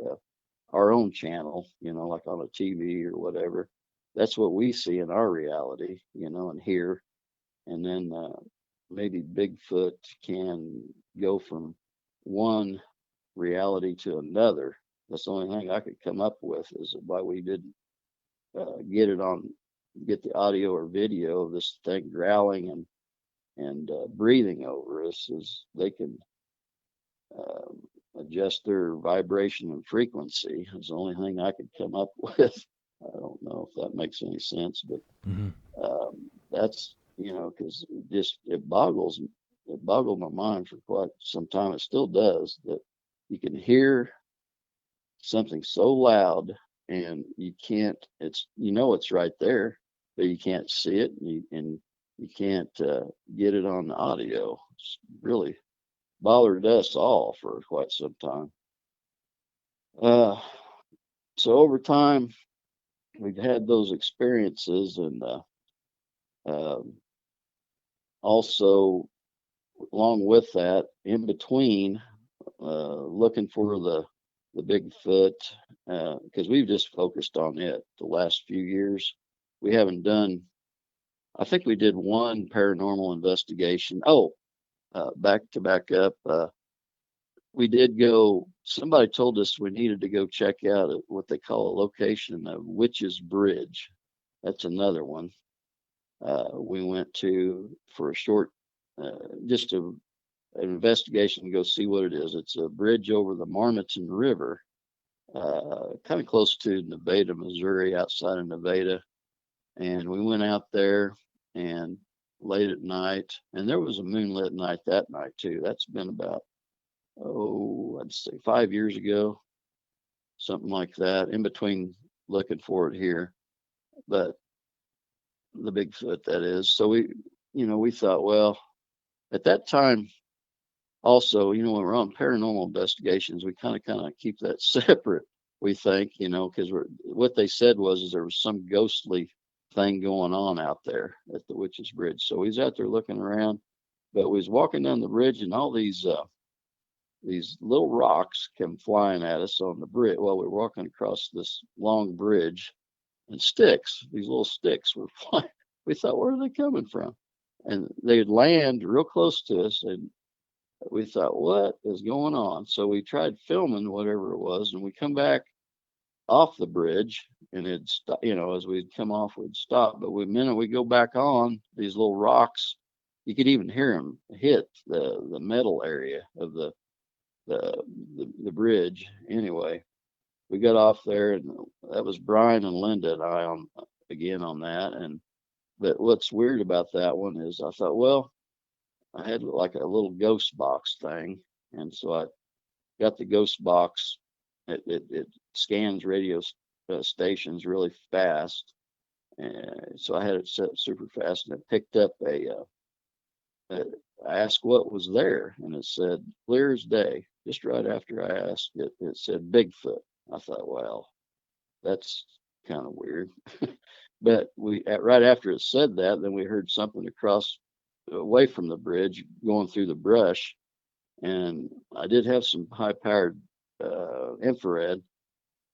our own channel, like on a TV or whatever. that's what we see in our reality, and hear. And then maybe Bigfoot can go from one reality to another. That's the only thing I could come up with is why we didn't get the audio or video of this thing growling and breathing over us, is they can uh, adjust their vibration and frequency. Is the only thing I could come up with. I don't know if that makes any sense, but Hmm. that's because it boggled my mind for quite some time. It still does, that you can hear something so loud and you can't. It's right there, but you can't see it, and you can't get it on the audio. It's really bothered us all for quite some time. Uh, so over time, we've had those experiences, and um also along with that, in between, looking for the Bigfoot, because we've just focused on it the last few years. We haven't done. I think we did one paranormal investigation. Oh, back up. We did go. Somebody told us we needed to go check out what they call a location of Witch's Bridge. That's another one. We went to for a short, just an investigation to go see what it is. It's a bridge over the Marmaton River, kind of close to Nevada, Missouri, outside of Nevada. And we went out there and late at night, and there was a moonlit night that night too. That's been about, I'd say 5 years ago, something like that, in between looking for it here. But the Bigfoot, that is. So we thought, well, at that time, also, when we're on paranormal investigations, we kind of keep that separate. We think, because what they said is there was some ghostly thing going on out there at the Witch's Bridge. So he's out there looking around, but we was walking down the bridge, and all these little rocks come flying at us on the bridge while we're walking across this long bridge, and these little sticks were flying. We thought, where are they coming from? And they'd land real close to us, and we thought, what is going on? So we tried filming whatever it was, and we come back off the bridge, and it'd stop, as we'd come off, we'd stop. But the minute we go back on, these little rocks, you could even hear them hit the metal area of the bridge. Anyway, we got off there, and that was Brian and Linda and I on that. But what's weird about that one is I thought, well, I had like a little ghost box thing, and so I got the ghost box. It scans radio stations really fast, and so I had it set super fast, and it picked up I asked what was there, and it said clear as day. Just right after I asked it, it said Bigfoot. I thought, well, that's kind of weird. But right after it said that, then we heard something across away from the bridge going through the brush, and I did have some high-powered infrared.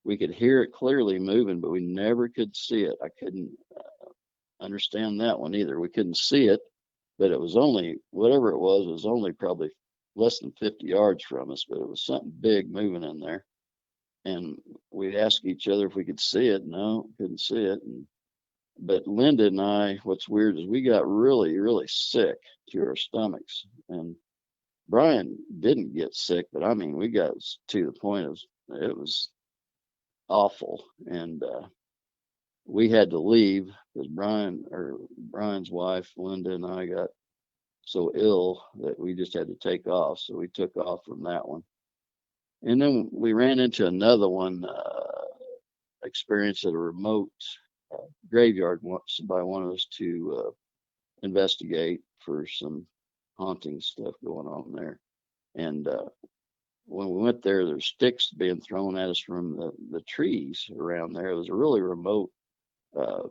We could hear it clearly moving, but we never could see it. I couldn't understand that one either. We couldn't see it, but it was only, whatever it was only probably less than 50 yards from us, but it was something big moving in there. And we asked each other if we could see it. No, couldn't see it. But Linda and I, what's weird is we got really, really sick to our stomachs. And Brian didn't get sick, but I mean, we got to the point of it was awful. And we had to leave because Brian's wife, Linda, and I got so ill that we just had to take off. So we took off from that one. And then we ran into another one, experience at a remote graveyard. Somebody wanted us to investigate for some haunting stuff going on there. And when we went there, there's sticks being thrown at us from the trees around there. It was a really remote uh,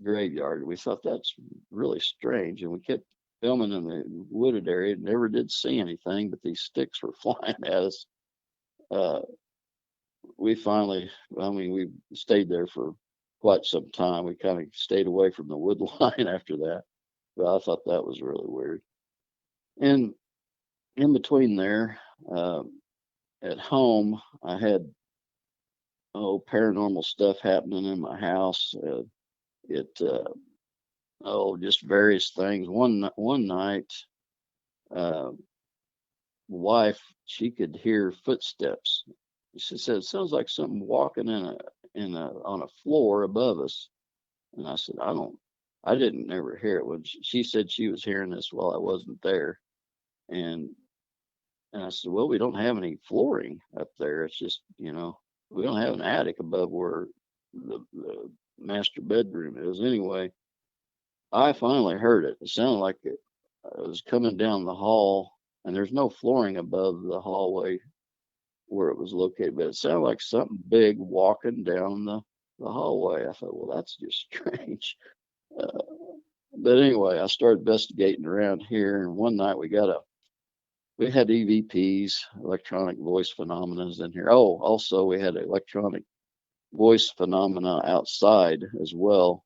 graveyard. We thought that's really strange, and we kept filming in the wooded area. Never did see anything, but these sticks were flying at us. We finally, we stayed there for quite some time. We kind of stayed away from the wood line after that, but I thought that was really weird. And in between there, at home, I had paranormal stuff happening in my house. It just various things. One night, uh, wife, she could hear footsteps. She said it sounds like something walking in a on a floor above us. And I said, I didn't ever hear it. When she said she was hearing this while I wasn't there, and I said, well, we don't have any flooring up there. It's just, we don't have an attic above where the master bedroom is. Anyway, I finally heard it. It sounded like it was coming down the hall, and there's no flooring above the hallway where it was located, but it sounded like something big walking down the hallway. I thought, well, that's just strange. Uh, but anyway, I started investigating around here, and one night we had EVPs, electronic voice phenomena in here. Oh, also we had electronic voice phenomena outside as well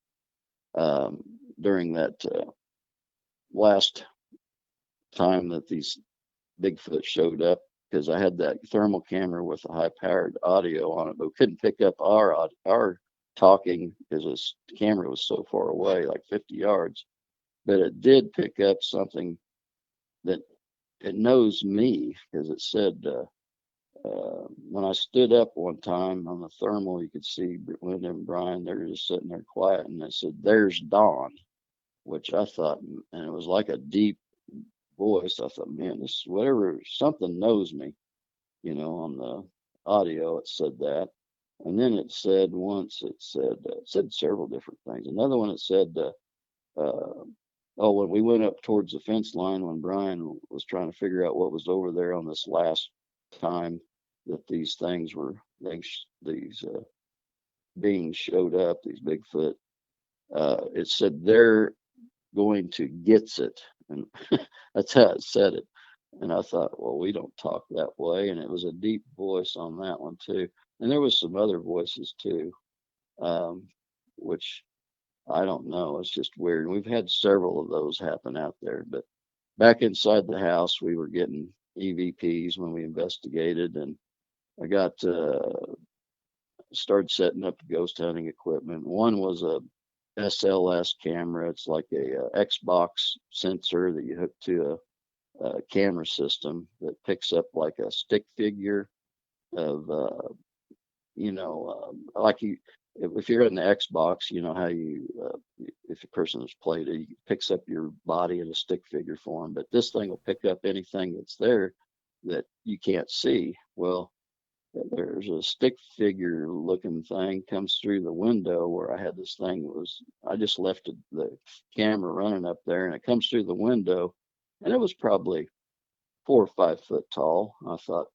during that last time that these Bigfoot showed up, because I had that thermal camera with a high-powered audio on it, but we couldn't pick up our talking because the camera was so far away, like 50 yards. But it did pick up something that it knows me, because it said when I stood up one time on the thermal, you could see Linda and Brian, they were just sitting there quiet, and it said, "There's Dawn," which I thought, and it was like a deep voice. I thought, man, this whatever, something knows me, on the audio it said that. And then it said once, it said several different things. Another one, it said, when we went up towards the fence line, when Brian was trying to figure out what was over there on this last time that these beings showed up, these Bigfoot, it said they're going to gets it. And that's how it said it. And I thought, well, we don't talk that way. And it was a deep voice on that one too. And there was some other voices too, which I don't know. It's just weird. We've had several of those happen out there. But back inside the house, we were getting EVPs when we investigated, and I got started setting up the ghost hunting equipment. One was a SLS camera. It's like a Xbox sensor that you hook to a camera system that picks up like a stick figure of, like if you're in the Xbox, you know how if a person has played it, it picks up your body in a stick figure form, but this thing will pick up anything that's there that you can't see. Well, there's a stick figure looking thing comes through the window where I had this thing. I just left the camera running up there, and it comes through the window, and it was probably 4 or 5 foot tall. I thought,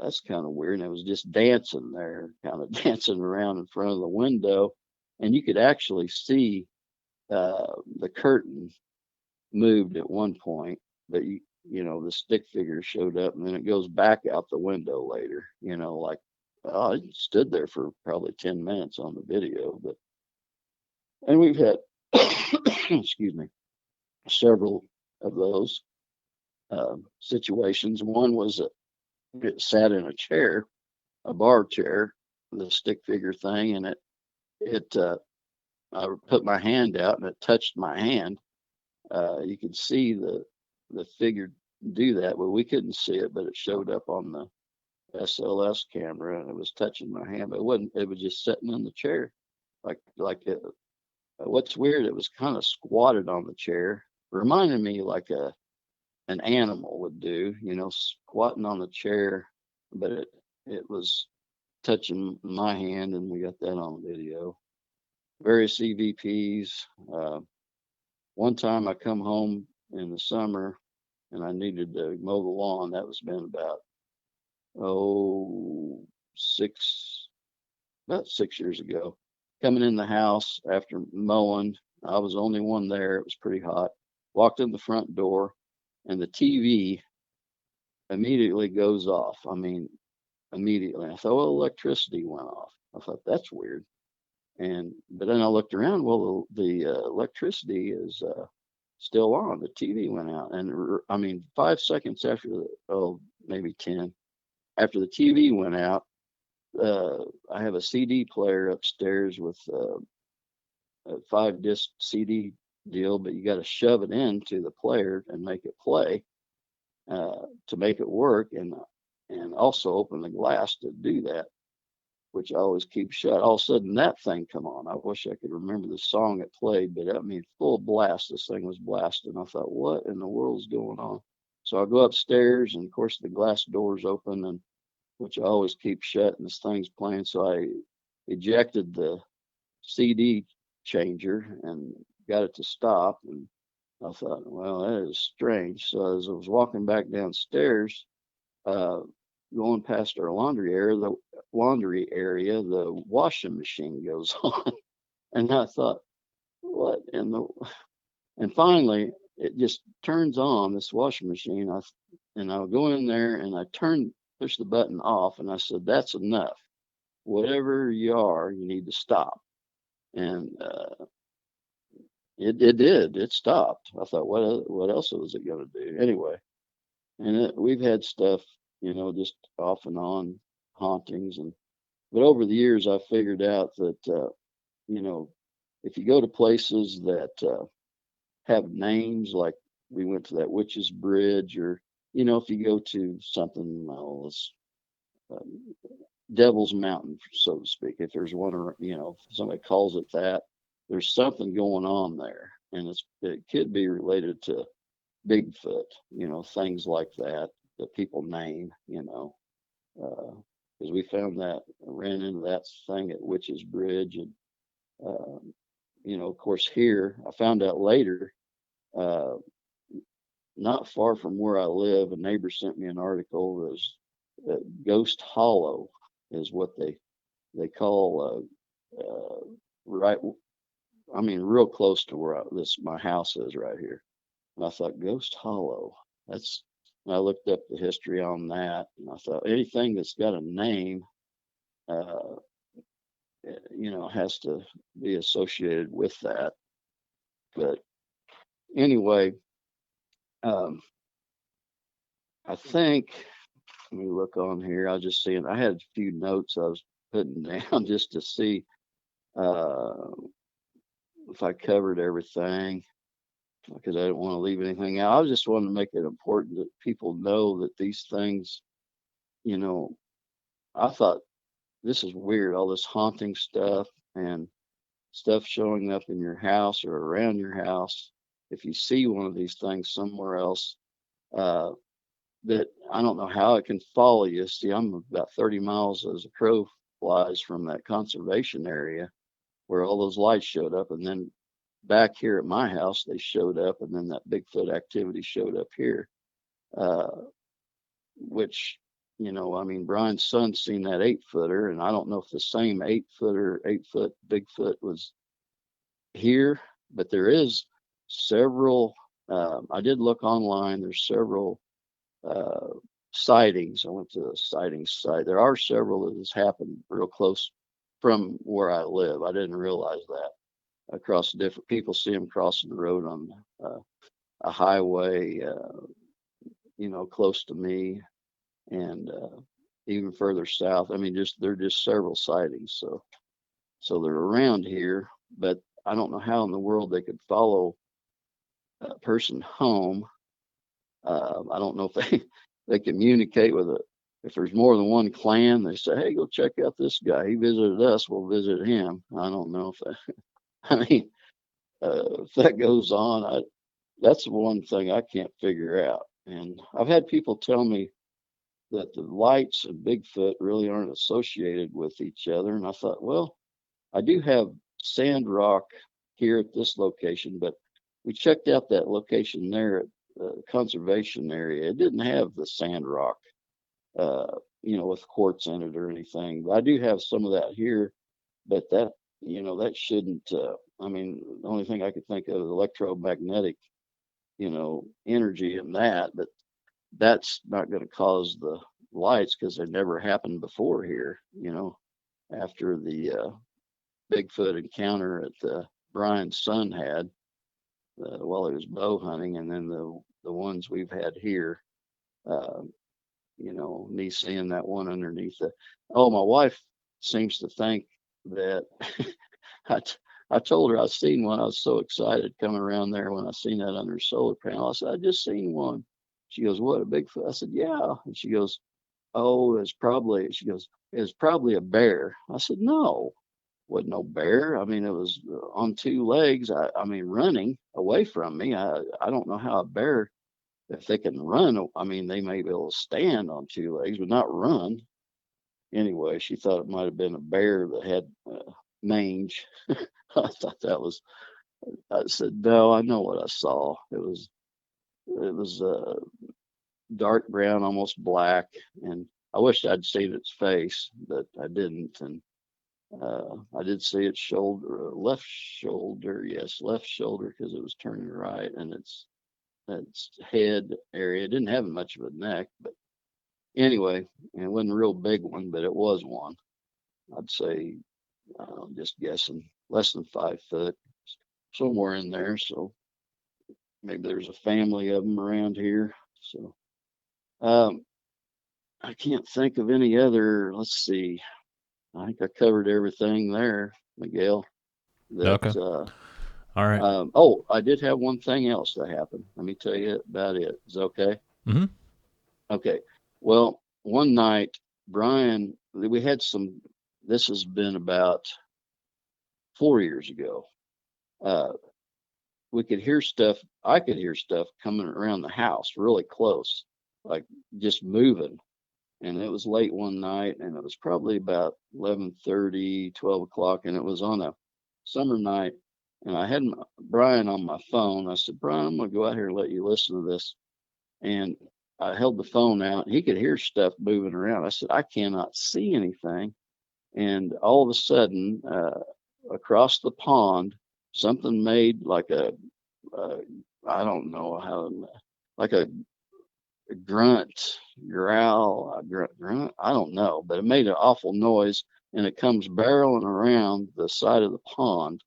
that's kind of weird. And it was just dancing there, kind of dancing around in front of the window, and you could actually see the curtain moved at one point, but the stick figure showed up, and then it goes back out the window later, like, it stood there for probably 10 minutes on the video. And we've had, excuse me, several of those situations. One was it sat in a chair, a bar chair, the stick figure thing, and I put my hand out and it touched my hand. You could see the figure do that, but we couldn't see it, but it showed up on the SLS camera, and it was touching my hand, but it was just sitting in the chair. What's weird, it was kind of squatted on the chair, reminding me like an animal would do, squatting on the chair, but it was touching my hand, and we got that on video. Various EVPs. One time I come home in the summer and I needed to mow the lawn. That was been about 6 years ago. Coming in the house after mowing, I was the only one there. It was pretty hot. Walked in the front door, and the TV immediately goes off. I mean, immediately. I thought, well, electricity went off. I thought, that's weird. But then I looked around. Well, the electricity is still on. The TV went out, and I mean, 5 seconds after maybe 10 after the TV went out. I have a CD player upstairs with a 5 disc CD deal, but you got to shove it into the player and make it play to make it work, and also open the glass to do that, which I always keep shut. All of a sudden, that thing come on. I wish I could remember the song it played, but I mean, full blast. This thing was blasting. I thought, what in the world's going on? So I go upstairs, and of course, the glass door's open, and which I always keep shut, and this thing's playing. So I ejected the CD changer and got it to stop. And I thought, well, that is strange. So as I was walking back downstairs, going past our laundry area, the washing machine goes on. And I thought, what in the, and finally it just turns on, this washing machine. And I'll go in there and I push the button off, and I said, that's enough. Whatever you are, you need to stop. And it did. It stopped. I thought, what else was it going to do anyway? And we've had stuff, just off and on hauntings, but over the years I figured out that if you go to places that have names, like we went to that Witch's Bridge, or if you go to something else, Devil's Mountain, so to speak, if there's one, or if somebody calls it that, there's something going on there, and it could be related to Bigfoot, things like that people name, because we ran into that thing at Witch's Bridge. And of course, here I found out later, not far from where I live, a neighbor sent me an article. Was Ghost Hollow is what they call right. I mean, real close to where my house is right here. And I thought, Ghost Hollow. And I looked up the history on that, and I thought anything that's got a name, has to be associated with that. But anyway, I think, let me look on here. I was just seeing, I had a few notes I was putting down just to see if I covered everything, because I didn't want to leave anything out. I just wanted to make it important that people know that these things, I thought, this is weird, all this haunting stuff and stuff showing up in your house or around your house. If you see one of these things somewhere else, that I don't know how it can follow you. See, I'm about 30 miles as a crow flies from that conservation area where all those lights showed up, and then back here at my house they showed up, and then that Bigfoot activity showed up here, which I mean, Brian's son's seen that 8-footer, and I don't know if the same 8-foot Bigfoot was here, but there is several. I did look online. There's several sightings. I went to a sighting site. There are several that has happened real close from where I live. I didn't realize that. Across different people see them crossing the road on a highway, close to me, and even further south. I mean, they're just several sightings. So they're around here, but I don't know how in the world they could follow a person home. I don't know if they communicate with it. If there's more than one clan, they say, hey, go check out this guy. He visited us. We'll visit him. I don't know if that, I mean, if that goes on, that's one thing I can't figure out. And I've had people tell me that the lights and Bigfoot really aren't associated with each other. And I thought, well, I do have sand rock here at this location, but we checked out that location there at the conservation area. It didn't have the sand rock, with quartz in it or anything. But I do have some of that here, but that, that shouldn't, I mean, the only thing I could think of is electromagnetic, energy in that, but that's not going to cause the lights because they never happened before here, after the Bigfoot encounter that Brian's son had while he was bow hunting, and then the ones we've had here. Uh, me seeing that one underneath the. Oh, my wife seems to think that I, I told her I seen one. I was so excited coming around there when I seen that under a solar panel. I said, I just seen one. She goes, what, a Bigfoot? I said, yeah. And she goes, oh, she goes, it's probably a bear. I said, no, wasn't no bear. I mean, it was on two legs. I mean, running away from me. I don't know how a bear, if they can run, I mean, they may be able to stand on two legs, but not run. Anyway, she thought it might have been a bear that had mange. I thought that was. I said, no, I know what I saw. It was dark brown, almost black, and I wished I'd seen its face, but I didn't. And I did see its shoulder, left shoulder, yes, left shoulder, because it was turning right, and its head area. It didn't have much of a neck, but anyway, and it wasn't a real big one, but it was one. I'd say, just guessing, less than 5 foot, somewhere in there. So maybe there's a family of them around here. So um, I can't think of any other. Let's see. I think I covered everything there, Miguel. That Okay. All right. oh, I did have one thing else that happened. Let me tell you about it. Is it okay? Mm-hmm. Okay. Well, one night, Brian, we had some. This has been about 4 years ago. Uh, we could hear stuff. I could hear stuff coming around the house really close, like just moving. And it was late one night, and it was probably about 11:30, 12 o'clock, and it was on a summer night. And I had Brian on my phone. I said, Brian, I'm going to go out here and let you listen to this. And I held the phone out. He could hear stuff moving around. I said, I cannot see anything. And all of a sudden, across the pond, something made like uh, I don't know how, like a grunt, growl, grunt. I don't know, but it made an awful noise, and it comes barreling around the side of the pond.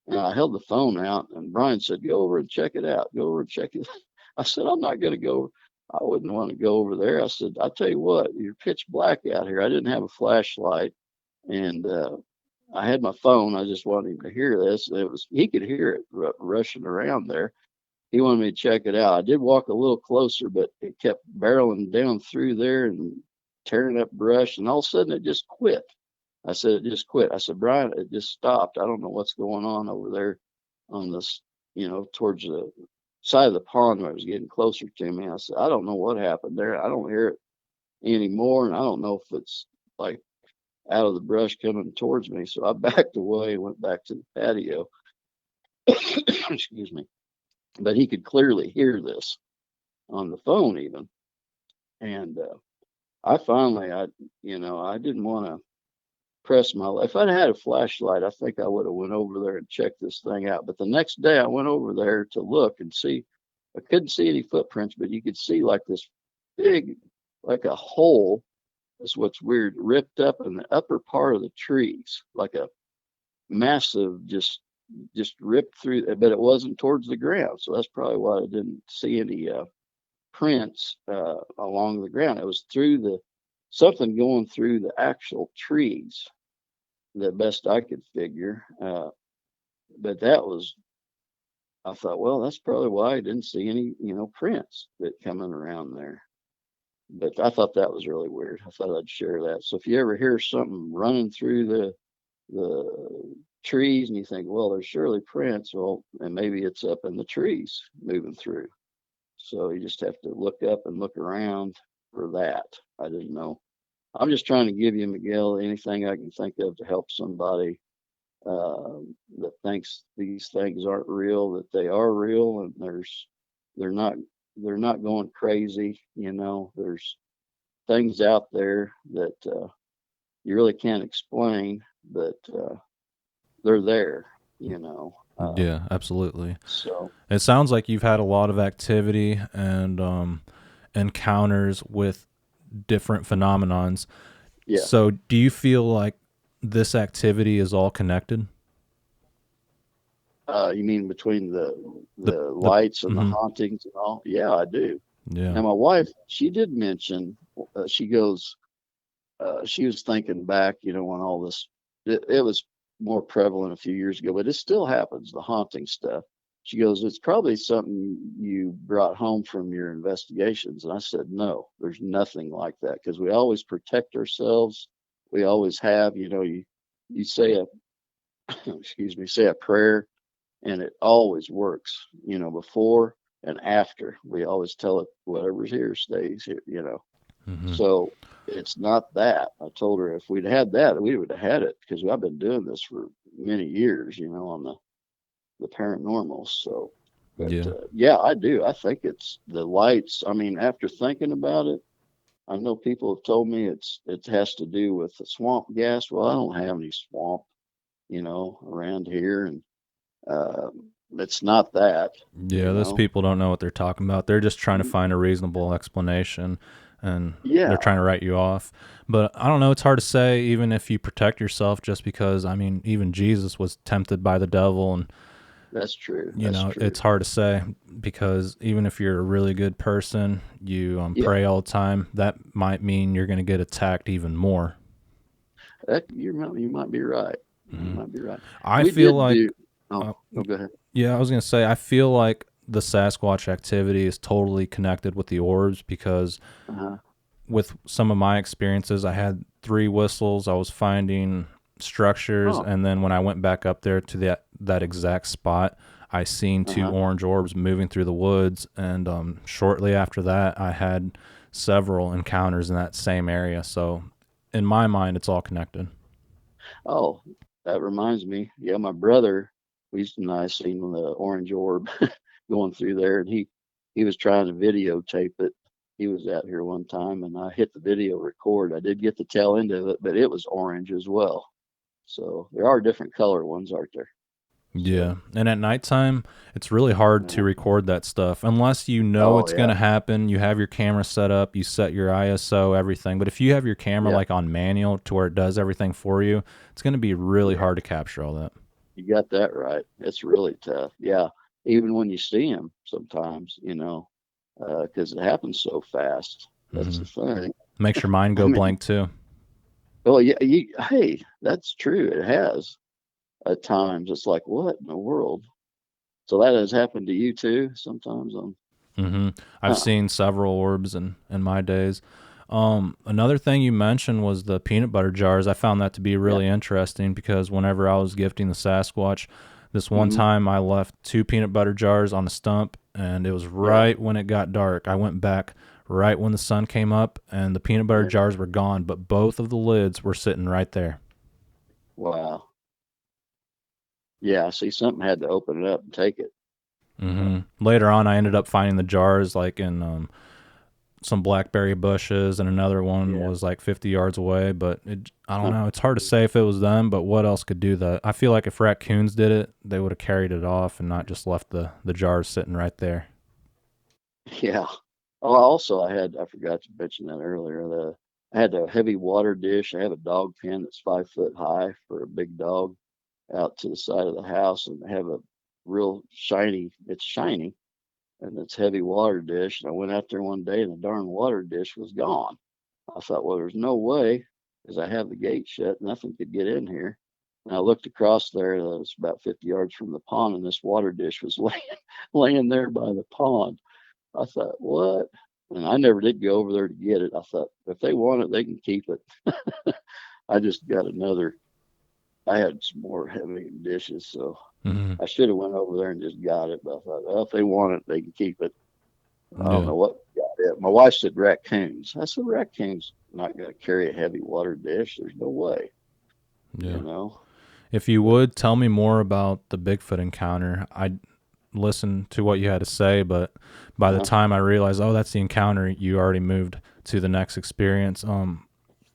And I held the phone out, and Brian said, "Go over and check it out. Go over and check it." I said, "I'm not going to go. I wouldn't want to go over there." I said, "I'll tell you what, you're pitch black out here. I didn't have a flashlight, and I had my phone. I just wanted him to hear this. He could hear it rushing around there. He wanted me to check it out. I did walk a little closer, but it kept barreling down through there and tearing up brush, and all of a sudden it just quit. I said, it just quit. I said, Brian, it just stopped. I don't know what's going on over there on this, towards the side of the pond where it was getting closer to me. I said, I don't know what happened there. I don't hear it anymore, and I don't know if it's like out of the brush coming towards me. So I backed away and went back to the patio. Excuse me. But he could clearly hear this on the phone even. And I finally, I didn't want to press my, if I'd had a flashlight, I think I would have went over there and checked this thing out. But the next day I went over there to look and see. I couldn't see any footprints, but you could see like this big, like a hole. That's what's weird, ripped up in the upper part of the trees, like a massive, just ripped through, but it wasn't towards the ground. So that's probably why I didn't see any prints along the ground. It was through something going through the actual trees, the best I could figure. But I thought, well, that's probably why I didn't see any, prints that coming around there. But I thought that was really weird. I thought I'd share that. So if you ever hear something running through the trees and you think, well, there's surely prints, well, and maybe it's up in the trees moving through. So you just have to look up and look around for that. I didn't know. I'm just trying to give you, Miguel, anything I can think of to help somebody that thinks these things aren't real, that they are real, and they're not going crazy. There's things out there that you really can't explain, but they're there. Yeah, absolutely. So It sounds like you've had a lot of activity and encounters with different phenomenons. yeah. So, do you feel like this activity is all connected? You mean between The the the lights and the hmm hauntings and all? Yeah, I do. Yeah. Now, my wife, she did mention, she goes, she was thinking back, when all this, it was more prevalent a few years ago, but it still happens, the haunting stuff. She goes, it's probably something you brought home from your investigations. And I said, no, there's nothing like that because we always protect ourselves. We always have, you say a, excuse me, say a prayer and it always works, before and after. We always tell it, whatever's here stays here. hmm So it's not that. I told her if we'd had that, we would have had it because I've been doing this for many years, on the paranormal. So, but Yeah. yeah, I do. I think it's the lights. I mean, after thinking about it, I know people have told me it has to do with the swamp gas. Well, I don't have any swamp, around here, and uh, it's not that, Yeah, those people don't know what they're talking about. They're just trying to find a reasonable explanation, and they're Yeah, trying to write you off. But I don't know, it's hard to say even if you protect yourself, just because I mean, even Jesus was tempted by the devil, and that's true. That's it's true. hard to say, because even if you're a really good person, you Yeah, pray all the time, that might mean you're going to get attacked even more. you might be right. You hmm might be right. I We feel did like, do. Oh, uh, no, go ahead. yeah, I was going to say, I feel like the Sasquatch activity is totally connected with the orbs, because Uh-huh. with some of my experiences, I had three whistles. I was finding structures, Oh, and then when I went back up there to that exact spot, I seen two uh-huh. orange orbs moving through the woods. And shortly after that, I had several encounters in that same area. So, in my mind, it's all connected. Oh, that reminds me. Yeah, my brother, and I seen the orange orb going through there, and he was trying to videotape it. He was out here one time, and I hit the video record. I did get the tail end of it, but it was orange as well. So there are different color ones, aren't there? Yeah. So, And at nighttime, it's really hard to uh, record that stuff unless you know oh it's going yeah, to happen. You have your camera set up, you set your ISO, everything. But if you have your camera yeah, like on manual to where it does everything for you, it's going to be really yeah. hard to capture all that. You got that right. It's really tough. Yeah, even when you see them, sometimes, because it happens so fast. That's hmm the thing. Makes your mind I go mean, blank too. well, yeah, hey, that's true. It has at times. It's like, what in the world? So that has happened to you too, sometimes. hmm I've Huh, seen several orbs in my days. Another thing you mentioned was the peanut butter jars. I found that to be yeah. really interesting, because whenever I was gifting the Sasquatch, this one Hmm. time I left two peanut butter jars on a stump, and it was Yeah. right when it got dark. I went back right when the sun came up, and the peanut butter Yeah. jars were gone, but both of the lids were sitting right there. Wow. Yeah. See, something had to open it up and take it. Later on, I ended up finding the jars like in some blackberry bushes, and another one Yeah. was like 50 yards away. But I don't Huh. know. It's hard to say if it was them, but what else could do that? I feel like if raccoons did it, they would have carried it off and not just left the jars sitting right there. Yeah. Oh, also, I forgot to mention that earlier. I had a heavy water dish. I have a dog pen that's 5 foot high for a big dog out to the side of the house, and I have a real shiny. It's shiny, and it's heavy water dish. And I went out there one day, and the darn water dish was gone. I thought, well, there's no way, because I have the gate shut, nothing could get in here. And I looked across there, and it was about 50 yards from the pond, and this water dish was laying there by the pond. I thought, what? And I never did go over there to get it. I thought, if they want it, they can keep it. I just got another. I had some more heavy dishes, so hmm I should have went over there and just got it. But I thought, well, if they want it, they can keep it. I don't Yeah. know what got it. My wife said raccoons. I said raccoons not going to carry a heavy water dish. There's no way, you Yeah. know. If you But would tell me more about the Bigfoot encounter, I'd listen to what you had to say. But by the uh, time I realized, oh, that's the encounter, you already moved to the next experience.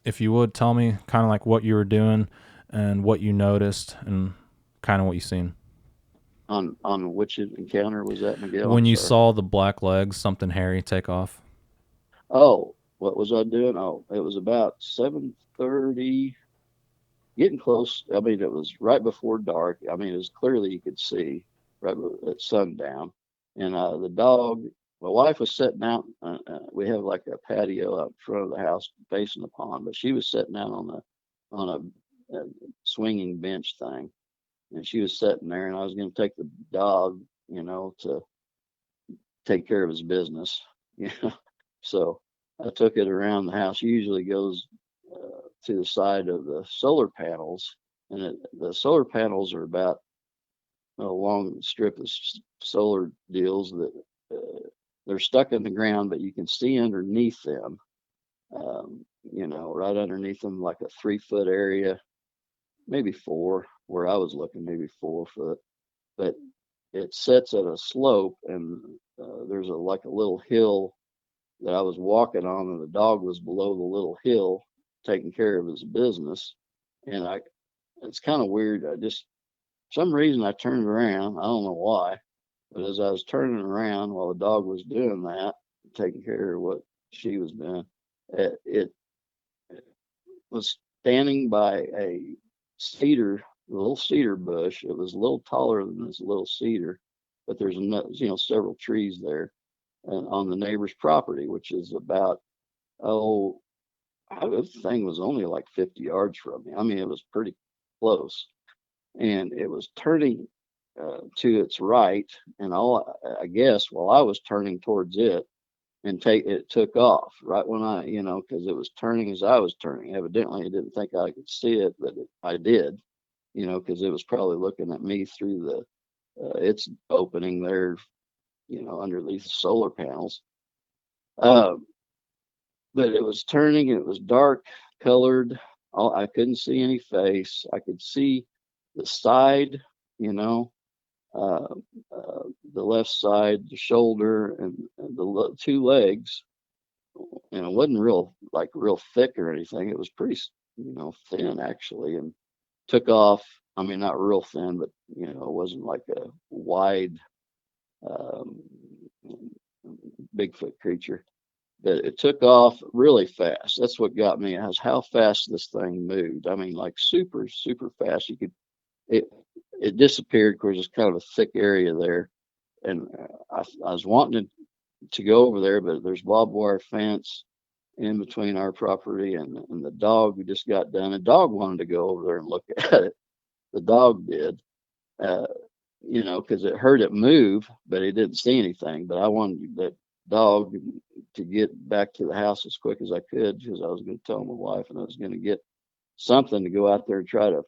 If you would tell me kind of like what you were doing and what you noticed and kind of what you seen. on which encounter was that, Miguel? When I'm you sorry. saw the black legs, something hairy take off. Oh, what was I doing? Oh, it was about 7:30. getting close. I mean, it was right before dark. I mean, it was clearly you could see at sundown. And the dog, my wife was sitting out. We have like a patio out front of the house facing the pond, but she was sitting out on a swinging bench thing, and she was sitting there. And I was going to take the dog, to take care of his business, you know. So I took it around the house. He usually goes to the side of the solar panels, and the solar panels are about a long strip of solar deals that they're stuck in the ground, but you can see underneath them. Right underneath them, like a 3 foot area, maybe four, where I was looking, maybe 4 foot. But it sets at a slope, and there's like a little hill that I was walking on, and the dog was below the little hill taking care of his business. And it's kind of weird. Some reason I turned around. I don't know why, but as I was turning around while the dog was doing that, taking care of what she was doing, it was standing by a little cedar bush. It was a little taller than this little cedar, but there's several trees there on the neighbor's property, which is about, the thing was only like 50 yards from me. I mean, it was pretty close, and it was turning to its right, and I guess while I was turning towards it, and it took off right when because it was turning as I was turning. Evidently, it didn't think I could see it, but I did, because it was probably looking at me through its opening there, underneath the solar panels. But it was turning, and it was dark colored. I couldn't see any face. I could see the side, uh, the left side, the shoulder, and the two legs. And it wasn't real thick or anything. It was pretty, thin actually, and took off. I mean, not real thin, but it wasn't like a wide um, Bigfoot creature. But it took off really fast. That's what got me, is how fast this thing moved. I mean, like super, super fast. It it disappeared because it's kind of a thick area there, and I was wanting to go over there, but there's barbed wire fence in between our property and the dog who just got done. The dog wanted to go over there and look at it. The dog did, uh, because it heard it move, but it didn't see anything. But I wanted that dog to get back to the house as quick as I could, because I was going to tell my wife, and I was going to get something to go out there and try to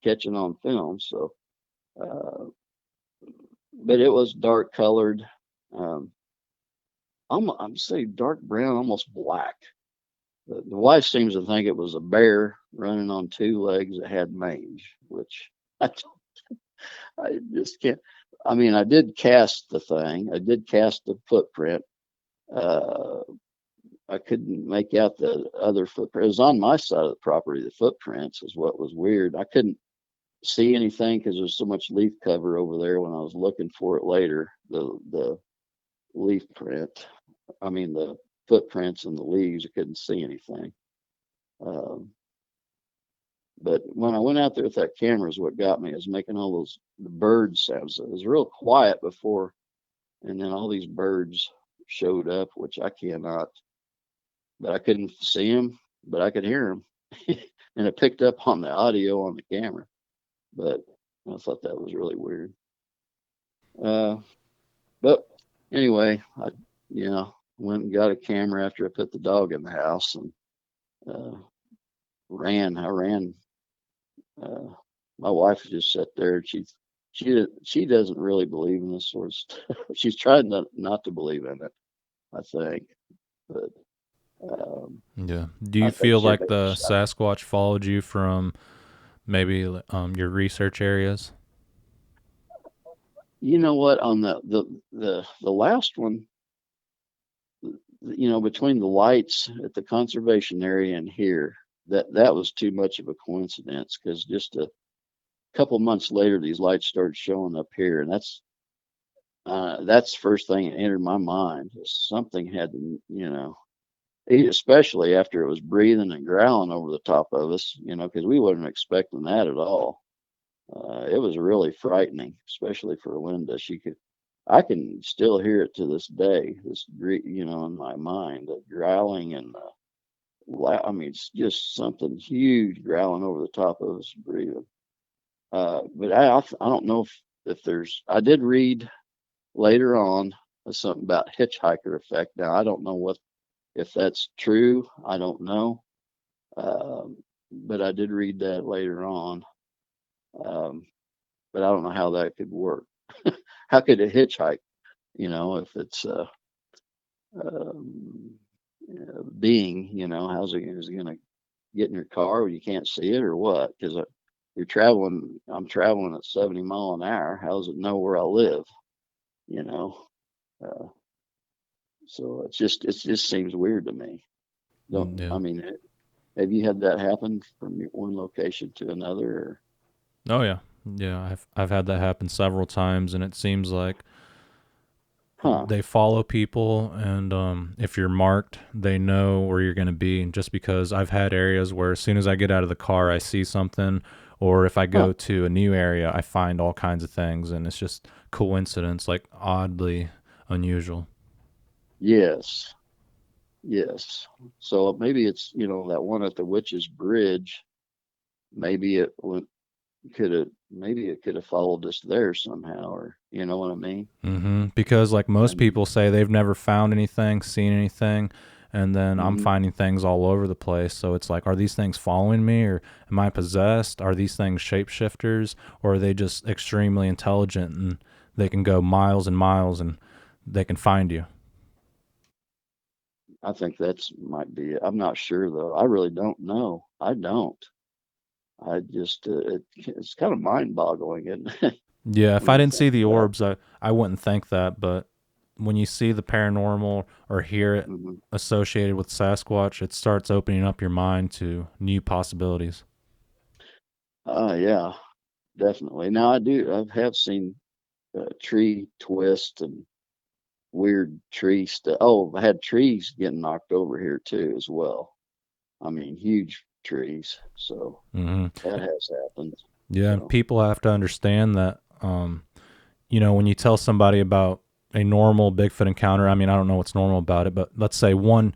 catch it on film. So, but it was dark colored. Um, I'm say dark brown, almost black. The wife seems to think it was a bear running on two legs that had mange, which I, I just can't. I mean, I did cast the thing. I did cast the footprint. Uh, I couldn't make out the other footprint. It was on my side of the property. The footprints is what was weird. I couldn't see anything because there's so much leaf cover over there. When I was looking for it later, the leaf print. I mean, the footprints and the leaves. I couldn't see anything. Um, but when I went out there with that camera, is what got me, is making all those bird sounds. It was real quiet before, and then all these birds showed up, which I cannot. But I couldn't see them, but I could hear them, and it picked up on the audio on the camera. But I thought that was really weird. Uh, but anyway, I went and got a camera after I put the dog in the house, and uh, ran. I ran. Uh, my wife just sat there. She doesn't really believe in this sort of stuff. She's trying not to believe in it, I think. But Yeah. Do I you think feel she. like the Sasquatch followed you from maybe your research areas? You know what? On the last one, between the lights at the conservation area and here, that was too much of a coincidence, because just a couple months later, these lights started showing up here, and that's the first thing that entered my mind. Something had to, especially after it was breathing and growling over the top of us, because we wasn't expecting that at all. It was really frightening, especially for Linda. I can still hear it to this day. In my mind, the growling and I mean, it's just something huge growling over the top of us breathing. But I don't know if there's. I did read later on something about hitchhiker effect. Now I don't know if that's true. I don't know. But I did read that later on. But I don't know how that could work. How could a hitchhike, if it's um, being, how's it is it going to get in your car when you can't see it or what? Because I'm traveling at 70 mile an hour. How does it know where I live? You know, uh, so it just seems weird to me. Don't Yeah. I mean, have you had that happen from one location to another? Or, Oh yeah. Yeah, I've had that happen several times, and it seems like huh? they follow people, and if you're marked, they know where you're going to be. And just because I've had areas where as soon as I get out of the car, I see something, or if I Huh? go to a new area, I find all kinds of things, and it's just coincidence, like oddly unusual. Yes, yes. So maybe it's that one at the Witch's Bridge. Maybe maybe it could have followed us there somehow, or you know what I mean? Because like most And people say, they've never found anything, seen anything, and then I'm hmm finding things all over the place. So it's like, are these things following me, or am I possessed? Are these things shapeshifters, or are they just extremely intelligent and they can go miles and miles and they can find you? I think that's might be it. I'm not sure though. I really don't know. I don't. I just it's kind of mind-boggling, isn't it? Yeah, if When I you didn't see think the about. orbs, I wouldn't think that. But when you see the paranormal or hear it Mhm. associated with Sasquatch, it starts opening up your mind to new possibilities. Yeah, definitely. Now I have seen tree twist and weird tree stuff. Oh, I had trees getting knocked over here too as well. I mean, huge trees. So hmm that has happened. Yeah, and So. people have to understand that, when you tell somebody about a normal Bigfoot encounter, I mean, I don't know what's normal about it, but let's say one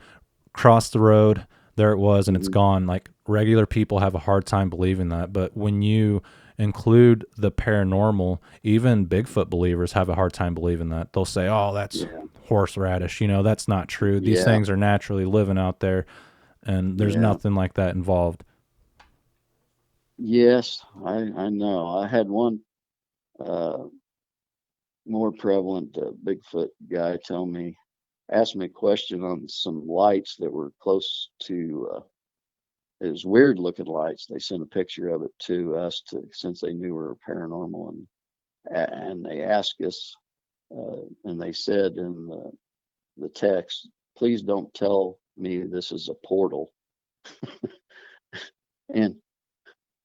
crossed the road, there it was, and it's Mhm. gone. Like regular people have a hard time believing that. But when you include the paranormal, even Bigfoot believers have a hard time believing that. They'll say, oh, that's Yeah, horseradish. That's not true. These yeah, things are naturally living out there, and there's yeah. nothing like that involved. Yes, I know. I had one uh, more prevalent Bigfoot guy ask me a question on some lights that were close to. It was weird looking lights. They sent a picture of it to us since they knew we were paranormal, and they asked us, and they said in the text, "Please don't tell me this is a portal." And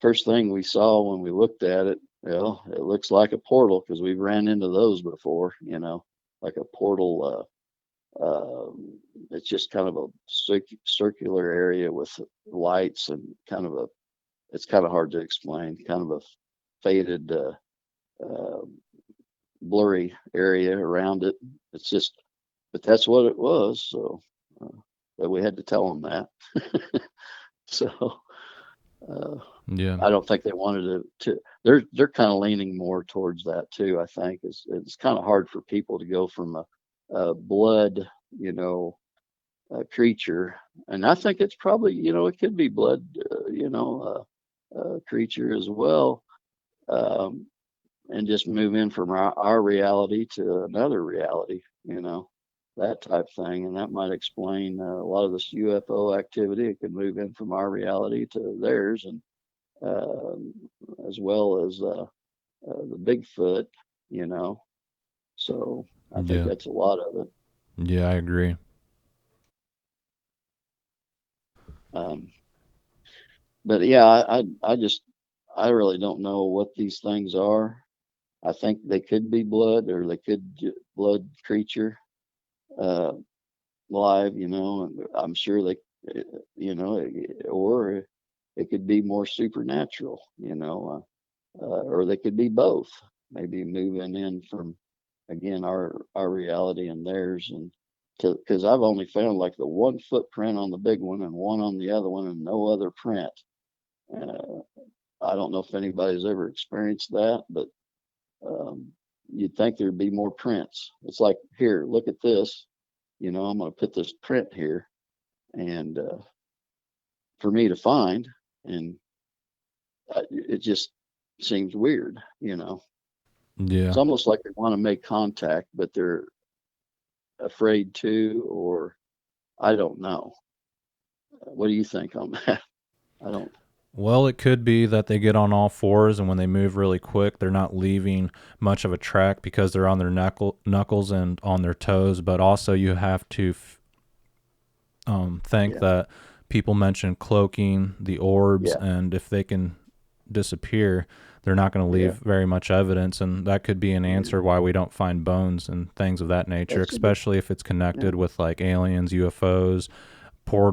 first thing we saw when we looked at it, well, it looks like a portal because we've ran into those before, like a portal. It's just kind of a circular area with lights and it's kind of hard to explain, kind of a faded, uh, blurry area around it. It's just, but that's what it was. So, uh, but we had to tell them that. So, uh, Yeah. I don't think they wanted they're kind of leaning more towards that too. I think it's kind of hard for people to go from a blood, creature, and I think it's probably, it could be blood, creature as well, um, and just move in from our reality to another reality, that type thing, and that might explain a lot of this UFO activity. It could move in from our reality to theirs, and uh, as well as the Bigfoot, you know. So I think Yeah. that's a lot of it. Yeah, I agree. Um, but yeah, I really don't know what these things are. I think they could be blood or they could blood creature. Uh, live, and I'm sure or it could be more supernatural, or they could be both, maybe moving in from, again, our reality and theirs. And because I've only found like the one footprint on the big one and one on the other one and no other print. Uh, I don't know if anybody's ever experienced that, but um, you'd think there'd be more prints. It's like, here, look at this. I'm going to put this print here, and for me to find, and it just seems weird. It's Yeah. almost like they want to make contact, but they're afraid to, or I don't know. What do you think on that? I don't. Well, it could be that they get on all fours, and when they move really quick, they're not leaving much of a track because they're on their knuckles and on their toes. But also, you have to think Yeah, that people mention cloaking the orbs, yeah, and if they can disappear, they're not going to yeah, leave very much evidence, and that could be an yeah. answer why we don't find bones and things of that nature, That's a good. especially if it's Yeah, connected with like aliens, UFOs,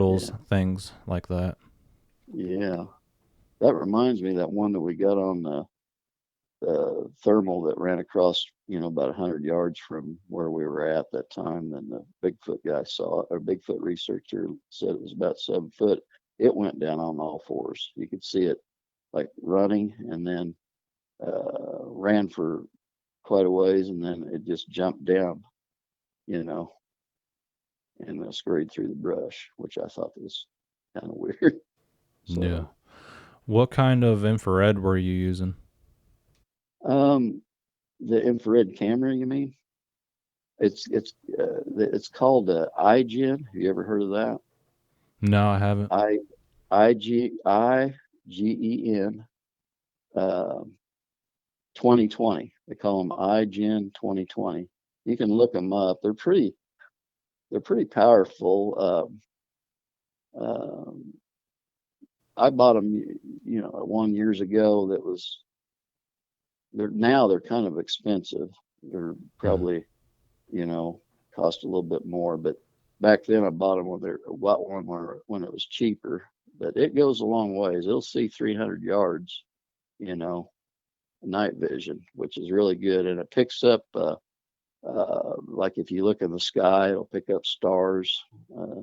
yeah, portals, things like that. yeah. That reminds me of that one that we got on the thermal that ran across, about 100 yards from where we were at that time. And the Bigfoot guy saw it, or Bigfoot researcher said it was about 7 foot. It went down on all fours. You could see it like running, and then ran for quite a ways, and then it just jumped down, you know, and scurried through the brush, which I thought was kind of weird. Yeah. So, What kind of infrared were you using? um, the infrared camera, you mean? It's called iGen. Have you ever heard of that? No, I haven't. I IGen, 2020. They call them iGen 2020. You can look them up. They're pretty powerful. Um, I bought them, one years ago. They're kind of expensive. They're Mhm. probably, you know, cost a little bit more, but back then I bought them bought one when it was cheaper. But it goes a long ways. It'll see 300 yards, you know, night vision, which is really good, and it picks up. Like if you look in the sky, it'll pick up stars, uh,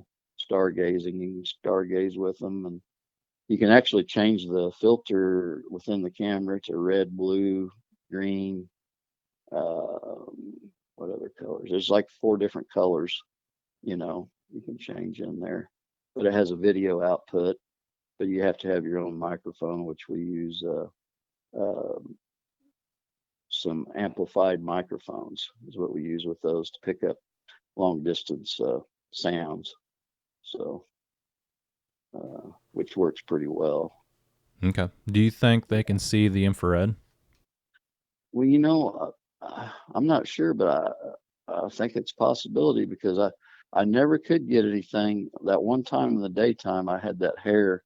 stargazing. You can stargaze with them, and you can actually change the filter within the camera to red, blue, green. What other colors? There's like 4 different colors. You can change in there, but it has a video output. But you have to have your own microphone, which we use uh, some amplified microphones is what we use with those to pick up long distance sounds. So, which works pretty well. Okay. Do you think they can see the infrared? Well, I'm not sure, but I think it's a possibility because I never could get anything. That one time in the daytime, I had that hair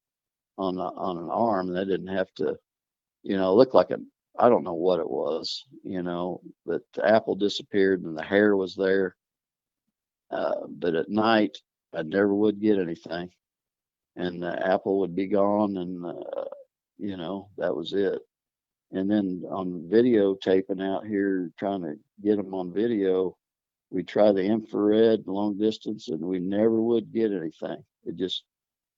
on an arm, and I didn't have to, look like I don't know what it was, but the apple disappeared and the hair was there. But at night, I never would get anything, and the apple would be gone, and that was it. And then on videotaping out here, trying to get them on video, we try the infrared long distance, and we never would get anything.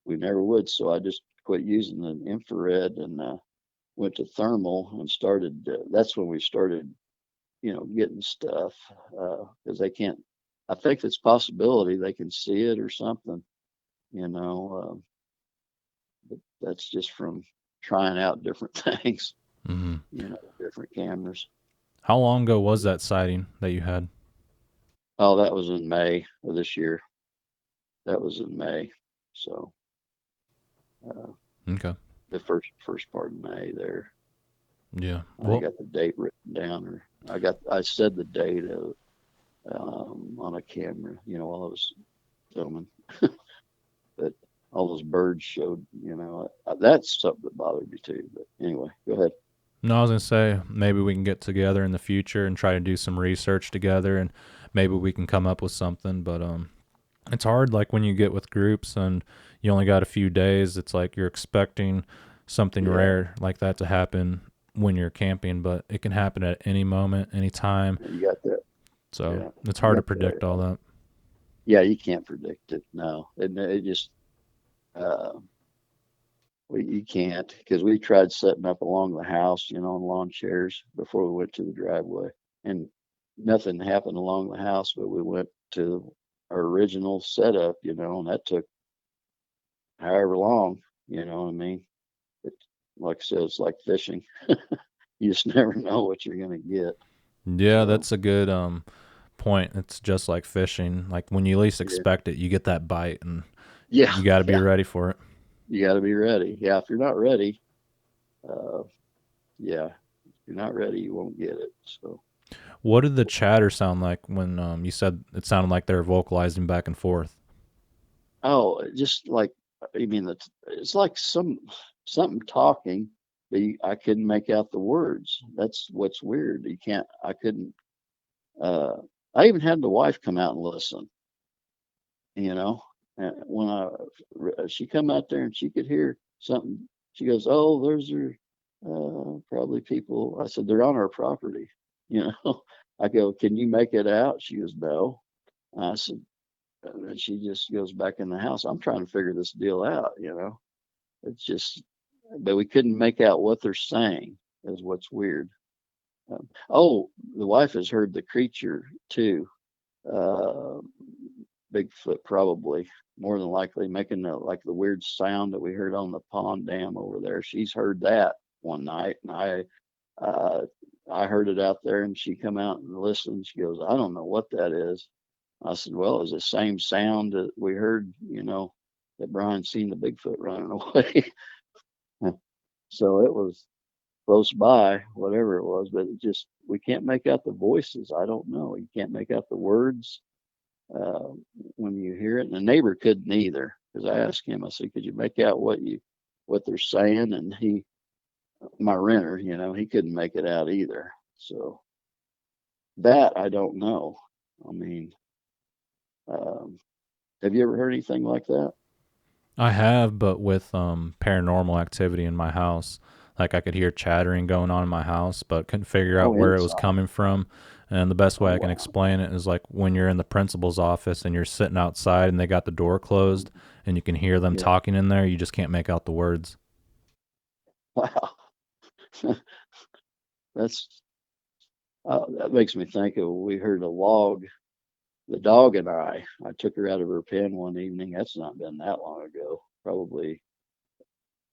We never would. So I just quit using the infrared and went to thermal and started. That's when we started, getting stuff because they can't. I think it's a possibility they can see it or something, you know. But that's just from trying out different things, Hmm. different cameras. How long ago was that sighting that you had? Oh, that was in May of this year. That was in May. So uh, Okay. the first part of May there. Yeah. I Well, got the date written down, or I said the date on a camera, while I was filming. But all those birds showed, that's something that bothered me too. But anyway, go ahead. no, I was gonna say maybe we can get together in the future and try to do some research together, and maybe we can come up with something. But It's hard, like when you get with groups and you only got a few days. It's like you're expecting something Yeah, rare like that to happen when you're camping, but it can happen at any moment, any time. you got that. So Yeah, it's you hard to got that. predict all that. Yeah, you can't predict it. No, it just uh, you can't because we tried setting up along the house, on lawn chairs before we went to the driveway, and nothing happened along the house. But we went to our original setup, and that took however long. You know what I mean? It, like I said, it's like fishing. You just never know what you're gonna get. Yeah, So that's a good point. It's just like fishing. Like when you least yeah, expect it, you get that bite and yeah, you got to be yeah. ready for it. You got to be ready. Yeah, if you're not ready, uh, yeah, if you're not ready, you won't get it. So. What did the chatter sound like when you said it sounded like they were vocalizing back and forth? Oh, just like I mean, it's like something talking, but I couldn't make out the words. That's what's weird. You can't. I couldn't. Uh, I even had the wife come out and listen. You know, when she come out there and she could hear something. She goes, "Oh, those are probably people." I said, "They're on our property." You know, I go, "Can you make it out?" She goes, "No." I said, and she just goes back in the house. I'm trying to figure this deal out. It's just, but we couldn't make out what they're saying, is what's weird. Oh, the wife has heard the creature too. Uh, Bigfoot probably more than likely making like the weird sound that we heard on the pond dam over there. She's heard that one night, and uh, I heard it out there, and she come out and listened. She goes, "I don't know what that is." I said, "Well, it's the same sound that we heard, that Brian seen the Bigfoot running away." So it was close by, whatever it was, but it just, we can't make out the voices. I don't know. You can't make out the words uh, when you hear it. And the neighbor couldn't either, because I asked him, I said, "Could you make out what they're saying?" And my renter, he couldn't make it out either. So that I don't know. I mean, um, have you ever heard anything like that? I have, but with paranormal activity in my house. Like I could hear chattering going on in my house, but couldn't figure out Oh, where it was inside. coming from. And the best Oh, way I can wow. explain it is like when you're in the principal's office and you're sitting outside and they got the door closed and you can hear them Yeah. talking in there, you just can't make out the words. Wow. That's that makes me think of, we heard a log. The dog and I took her out of her pen one evening. That's not been that long ago. Probably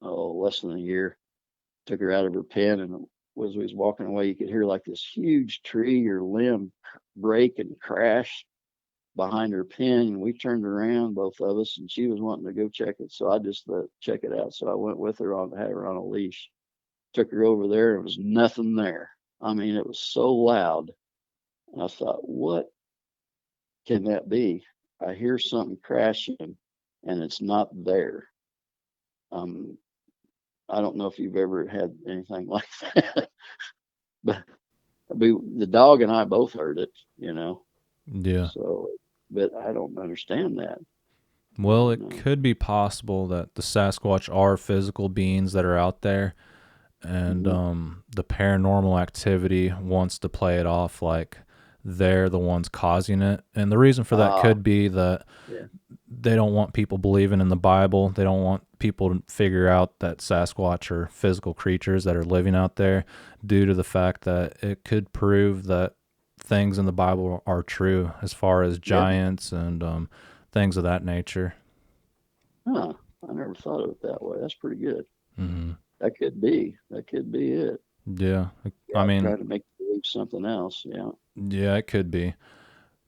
less than a year. Took her out of her pen, and as we was walking away, you could hear like this huge tree or limb break and crash behind her pen. And we turned around, both of us, and she was wanting to go check it. So I just let check it out. So I went with her had her on a leash. Took her over there, and there was nothing there. I mean, it was so loud. And I thought, what can that be? I hear something crashing, and it's not there. Um, I don't know if you've ever had anything like that, but the dog and I both heard it. Yeah. So, but I don't understand that. I Well, don't it know. could be possible that the Sasquatch are physical beings that are out there, and Hmm. the paranormal activity wants to play it off like they're the ones causing it. And the reason for that Ah, could be that yeah, they don't want people believing in the Bible. They don't want people to figure out that Sasquatch are physical creatures that are living out there, due to the fact that it could prove that things in the Bible are true as far as yeah. giants and things of that nature. Huh. I never thought of it that way. That's pretty good. Hmm. That could be. That could be it. Yeah. I Yeah, mean, trying to make you believe something else. Yeah. yeah, it could be.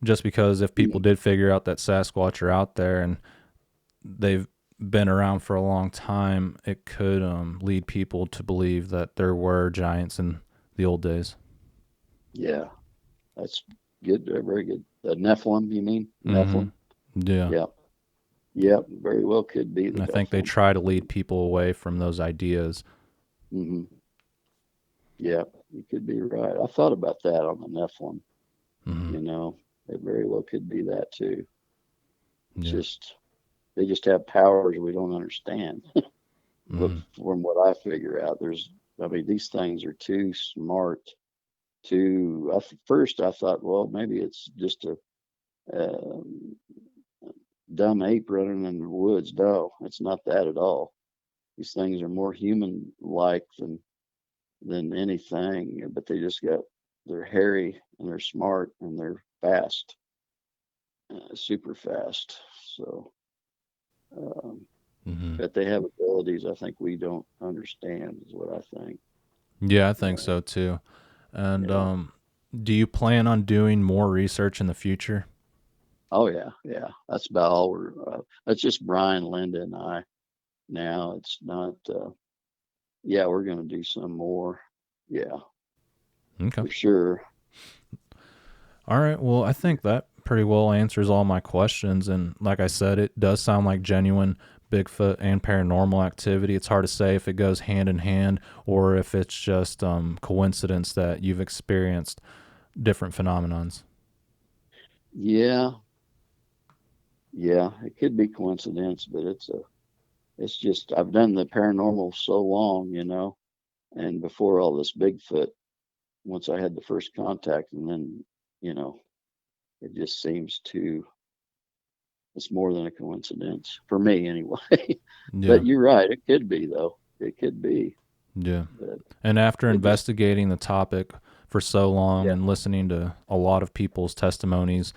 Just because if people Mm. did figure out that Sasquatch are out there and they've been around for a long time, it could lead people to believe that there were giants in the old days. Yeah, that's good. Very good. The Nephilim, you mean? Hmm. Nephilim? Yeah. Yeah. Yeah. Very well could be the And I think they Nephilim. try to lead people away from those ideas. Hmm. Yeah, you could be right. I thought about that on the Nephilim. Hmm. You know, it very well could be that too. It's Yeah. just they just have powers we don't understand. But Mm-hmm. from what I figure out, I mean, these things are too smart to. First, I thought, well, maybe it's just a dumb ape running in the woods. No, it's not that at all. These things are more human-like than anything, but they're hairy and they're smart and they're fast, super fast. So, um, Mm-hmm. but they have abilities I think we don't understand, is what I think. Yeah, I think Uh, so too. And yeah. do you plan on doing more research in the future? Oh yeah, yeah. That's about all that's just Brian, Linda, and I now. It's not. Yeah, we're going to do some more. Yeah, Okay. for sure. All right. Well, I think that pretty well answers all my questions. And like I said, it does sound like genuine Bigfoot and paranormal activity. It's hard to say if it goes hand in hand or if it's just coincidence that you've experienced different phenomenons. Yeah, yeah. It could be coincidence, but it's just I've done the paranormal so long, and before all this Bigfoot, once I had the first contact, and then you know, it just seems to it's more than a coincidence for me anyway. Yeah. But you're right, it could be though. It could be, Yeah. but And after it just investigating the topic for so long yeah. and listening to a lot of people's testimonies,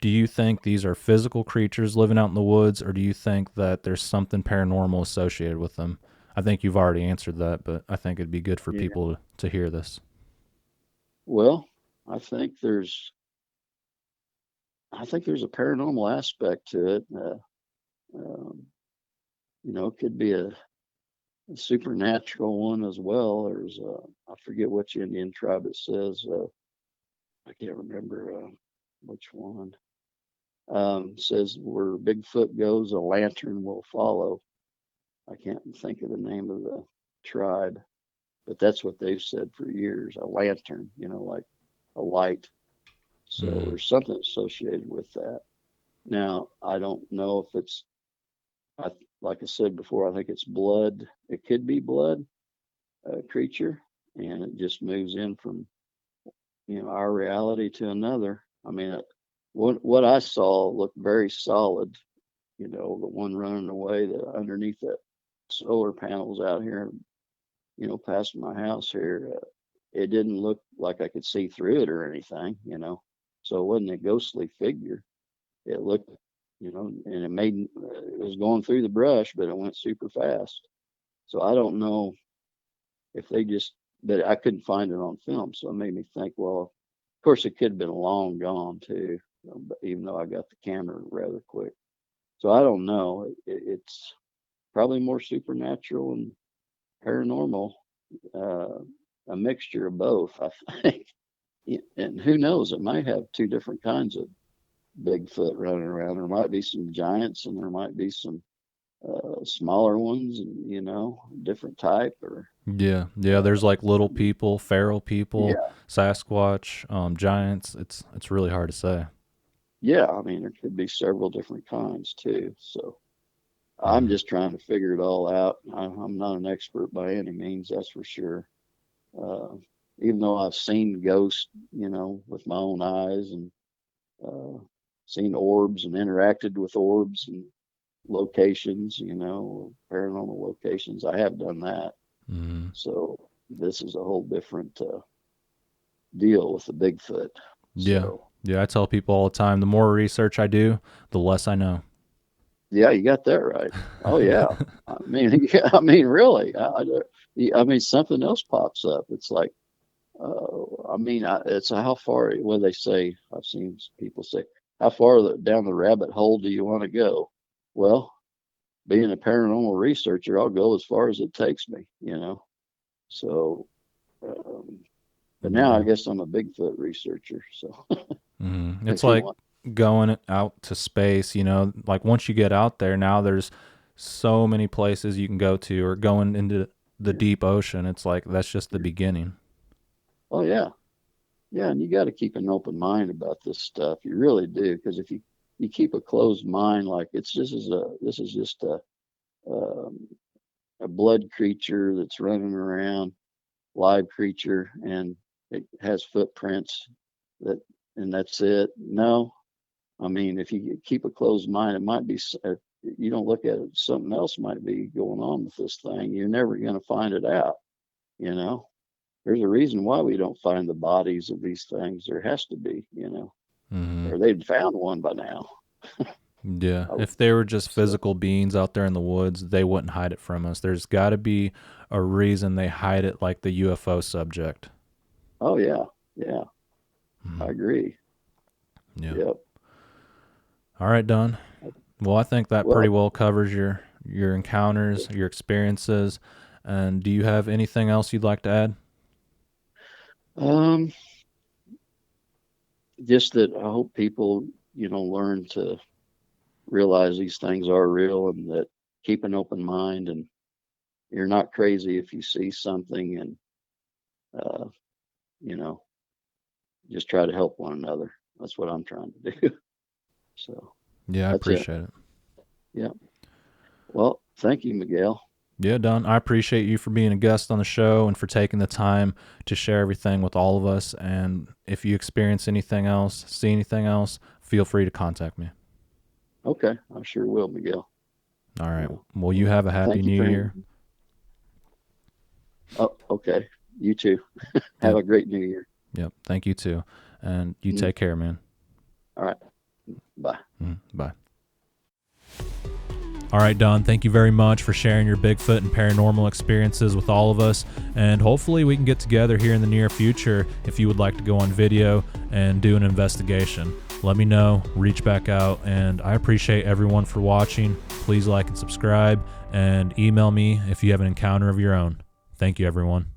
do you think these are physical creatures living out in the woods, or do you think that there's something paranormal associated with them? I think you've already answered that, but I think it'd be good for Yeah. people to hear this. Well, I think there's I think there's a paranormal aspect to it. Um, it could be a supernatural one as well. I forget which Indian tribe it says. I can't remember which one. Says where Bigfoot goes, a lantern will follow. I can't think of the name of the tribe, but that's what they've said for years. A lantern, like a light. So Mm-hmm. there's something associated with that. Now, I don't know if I, like I said before, I think it's blood. It could be blood creature, and it just moves in from our reality to another. I mean, what I saw looked very solid. The one running away, underneath that solar panels out here, past my house here, it didn't look like I could see through it or anything. So it wasn't a ghostly figure. It looked, and it was going through the brush, but it went super fast. So I don't know if they just, but I couldn't find it on film. So it made me think, well, of course, it could have been long gone too, even though I got the camera rather quick. So I don't know. It's probably more supernatural and paranormal, uh, a mixture of both, I think. And who knows? It might have two different kinds of Bigfoot running around. There might be some giants, and there might be some smaller ones, and different type. Or Yeah, yeah. uh, There's like little people, feral people, yeah, Sasquatch, giants. It's really hard to say. yeah. I mean, there could be several different kinds too. So I'm Mm-hmm. just trying to figure it all out. I'm not an expert by any means, that's for sure. Uh, Even though I've seen ghosts, with my own eyes, and uh, seen orbs and interacted with orbs and locations, paranormal locations. I have done that. Mm-hmm. So this is a whole different deal with the Bigfoot. Yeah, So yeah. I tell people all the time: the more research I do, the less I know. yeah, you got that right. Oh yeah. I mean, yeah, I mean, really. I mean, something else pops up. It's like, I mean, it's how far. What they say, I've seen people say, how far down the rabbit hole do you want to go? Well, being a paranormal researcher, I'll go as far as it takes me. So, um, but now I Yeah. guess I'm a Bigfoot researcher. So It's if you like want, going out to space, like once you get out there, now there's so many places you can go to, or going into the yeah. deep ocean. It's like that's just the Yeah. beginning. Oh yeah, yeah, and you got to keep an open mind about this stuff. You really do, because if you you keep a closed mind, like this is just a blood creature that's running around, live creature, and it has footprints and that's it. No, I mean, if you keep a closed mind, it might be, you don't look at it, something else might be going on with this thing. You're never going to find it out. You know, there's a reason why we don't find the bodies of these things. There has to be, or they'd found one by now. Yeah. If they were just physical beings out there in the woods, they wouldn't hide it from us. There's got to be a reason they hide it, like the UFO subject. Oh, yeah. Yeah. I agree. Yeah. Yep. All right, Don. Well, I think that pretty well covers your encounters, your experiences. And do you have anything else you'd like to add? Just that I hope people, learn to realize these things are real, and that keep an open mind, and you're not crazy if you see something, and just try to help one another. That's what I'm trying to do. So yeah, I appreciate it. Yeah. Well, thank you, Miguel. Yeah, Don, I appreciate you for being a guest on the show and for taking the time to share everything with all of us. And if you experience anything else, see anything else, feel free to contact me. Okay, I sure will, Miguel. All right. Well, you have a happy new year. Oh, okay. You too. Have a great new year. Yep. Thank you too. And you take care, man. All right. Bye. Bye. All right, Don, thank you very much for sharing your Bigfoot and paranormal experiences with all of us. And hopefully we can get together here in the near future if you would like to go on video and do an investigation. Let me know, reach back out, and I appreciate everyone for watching. Please like and subscribe, and email me if you have an encounter of your own. Thank you, everyone.